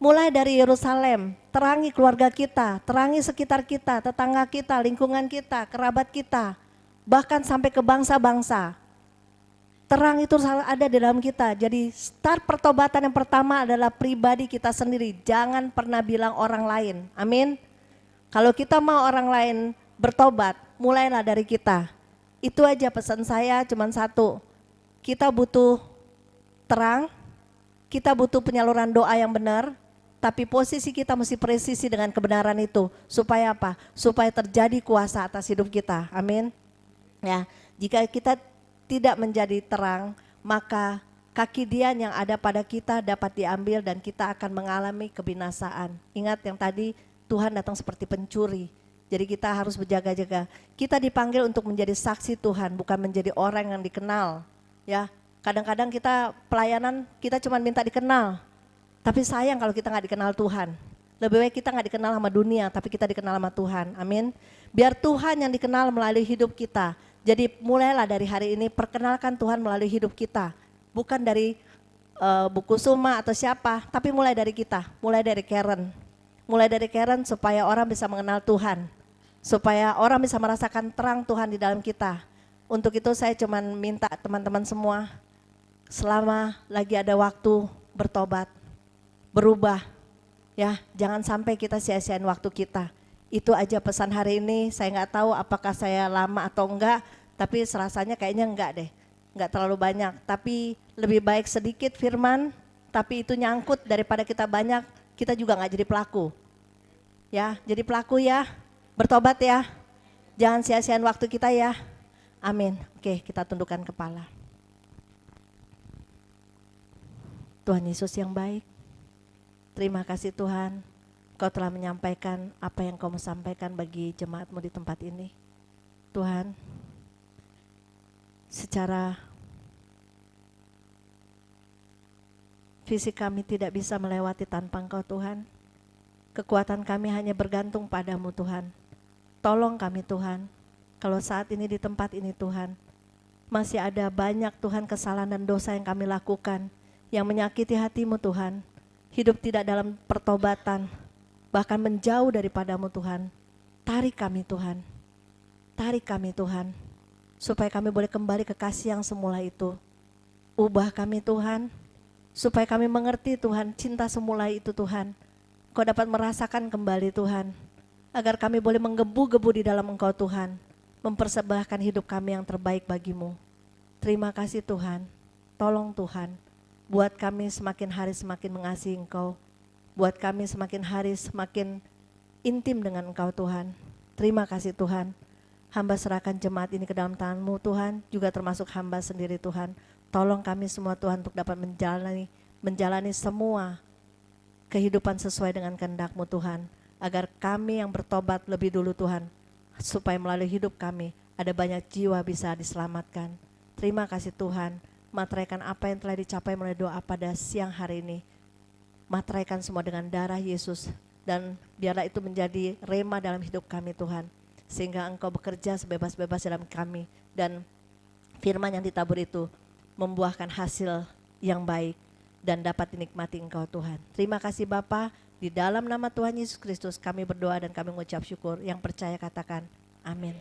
Mulai dari Yerusalem, terangi keluarga kita, terangi sekitar kita, tetangga kita, lingkungan kita, kerabat kita. Bahkan sampai ke bangsa-bangsa. Terang itu selalu ada di dalam kita. Jadi start pertobatan yang pertama adalah pribadi kita sendiri. Jangan pernah bilang orang lain. Amin. Kalau kita mau orang lain bertobat, mulailah dari kita. Itu aja pesan saya cuman satu. Kita butuh terang, kita butuh penyaluran doa yang benar, tapi posisi kita mesti presisi dengan kebenaran itu. Supaya apa? Supaya terjadi kuasa atas hidup kita. Amin. Ya, jika kita tidak menjadi terang, maka kaki Dia yang ada pada kita dapat diambil dan kita akan mengalami kebinasaan. Ingat yang tadi Tuhan datang seperti pencuri. Jadi kita harus berjaga-jaga. Kita dipanggil untuk menjadi saksi Tuhan, bukan menjadi orang yang dikenal. Ya, kadang-kadang kita pelayanan kita cuma minta dikenal. Tapi sayang kalau kita nggak dikenal Tuhan. Lebih baik kita nggak dikenal sama dunia, tapi kita dikenal sama Tuhan. Amin. Biar Tuhan yang dikenal melalui hidup kita. Jadi mulailah dari hari ini perkenalkan Tuhan melalui hidup kita. Bukan dari buku Suma atau siapa, tapi mulai dari kita, mulai dari Karen. Mulai dari Karen supaya orang bisa mengenal Tuhan. Supaya orang bisa merasakan terang Tuhan di dalam kita. Untuk itu saya cuman minta teman-teman semua, selama lagi ada waktu bertobat, berubah. Ya, jangan sampai kita sia-siain waktu kita. Itu aja pesan hari ini. Saya nggak tahu apakah saya lama atau enggak, tapi serasanya kayaknya enggak deh. Enggak terlalu banyak, tapi lebih baik sedikit firman, tapi itu nyangkut daripada kita banyak, kita juga nggak jadi pelaku. Ya, jadi pelaku ya, bertobat ya. Jangan sia-siain waktu kita ya. Amin. Oke, kita tundukkan kepala. Tuhan Yesus yang baik, terima kasih Tuhan, Kau telah menyampaikan apa yang Kau mau sampaikan bagi jemaat-Mu di tempat ini. Tuhan, secara fisik kami tidak bisa melewati tanpa Engkau Tuhan. Kekuatan kami hanya bergantung padamu Tuhan. Tolong kami Tuhan, kalau saat ini di tempat ini Tuhan, masih ada banyak Tuhan kesalahan dan dosa yang kami lakukan, yang menyakiti hati-Mu Tuhan. Hidup tidak dalam pertobatan, bahkan menjauh daripadamu Tuhan. Tarik kami Tuhan, tarik kami Tuhan, supaya kami boleh kembali ke kasih yang semula itu. Ubah kami Tuhan, supaya kami mengerti Tuhan, cinta semula itu Tuhan. Kau dapat merasakan kembali Tuhan, agar kami boleh menggebu-gebu di dalam Engkau Tuhan, mempersembahkan hidup kami yang terbaik bagimu. Terima kasih Tuhan, tolong Tuhan, buat kami semakin hari semakin mengasihi Engkau, buat kami semakin hari semakin intim dengan Engkau Tuhan. Terima kasih Tuhan, hamba serahkan jemaat ini ke dalam tangan-Mu Tuhan, juga termasuk hamba sendiri Tuhan. Tolong kami semua Tuhan untuk dapat menjalani semua kehidupan sesuai dengan kehendak-Mu Tuhan, agar kami yang bertobat lebih dulu Tuhan, supaya melalui hidup kami ada banyak jiwa bisa diselamatkan. Terima kasih Tuhan, materaikan apa yang telah dicapai melalui doa pada siang hari ini. Materaikan semua dengan darah Yesus, Dan biarlah itu menjadi rema dalam hidup kami Tuhan, sehingga Engkau bekerja sebebas-bebas dalam kami, dan firman yang ditabur itu membuahkan hasil yang baik dan dapat dinikmati Engkau Tuhan. Terima kasih Bapa, di dalam nama Tuhan Yesus Kristus kami berdoa dan kami mengucap syukur. Yang percaya katakan amin.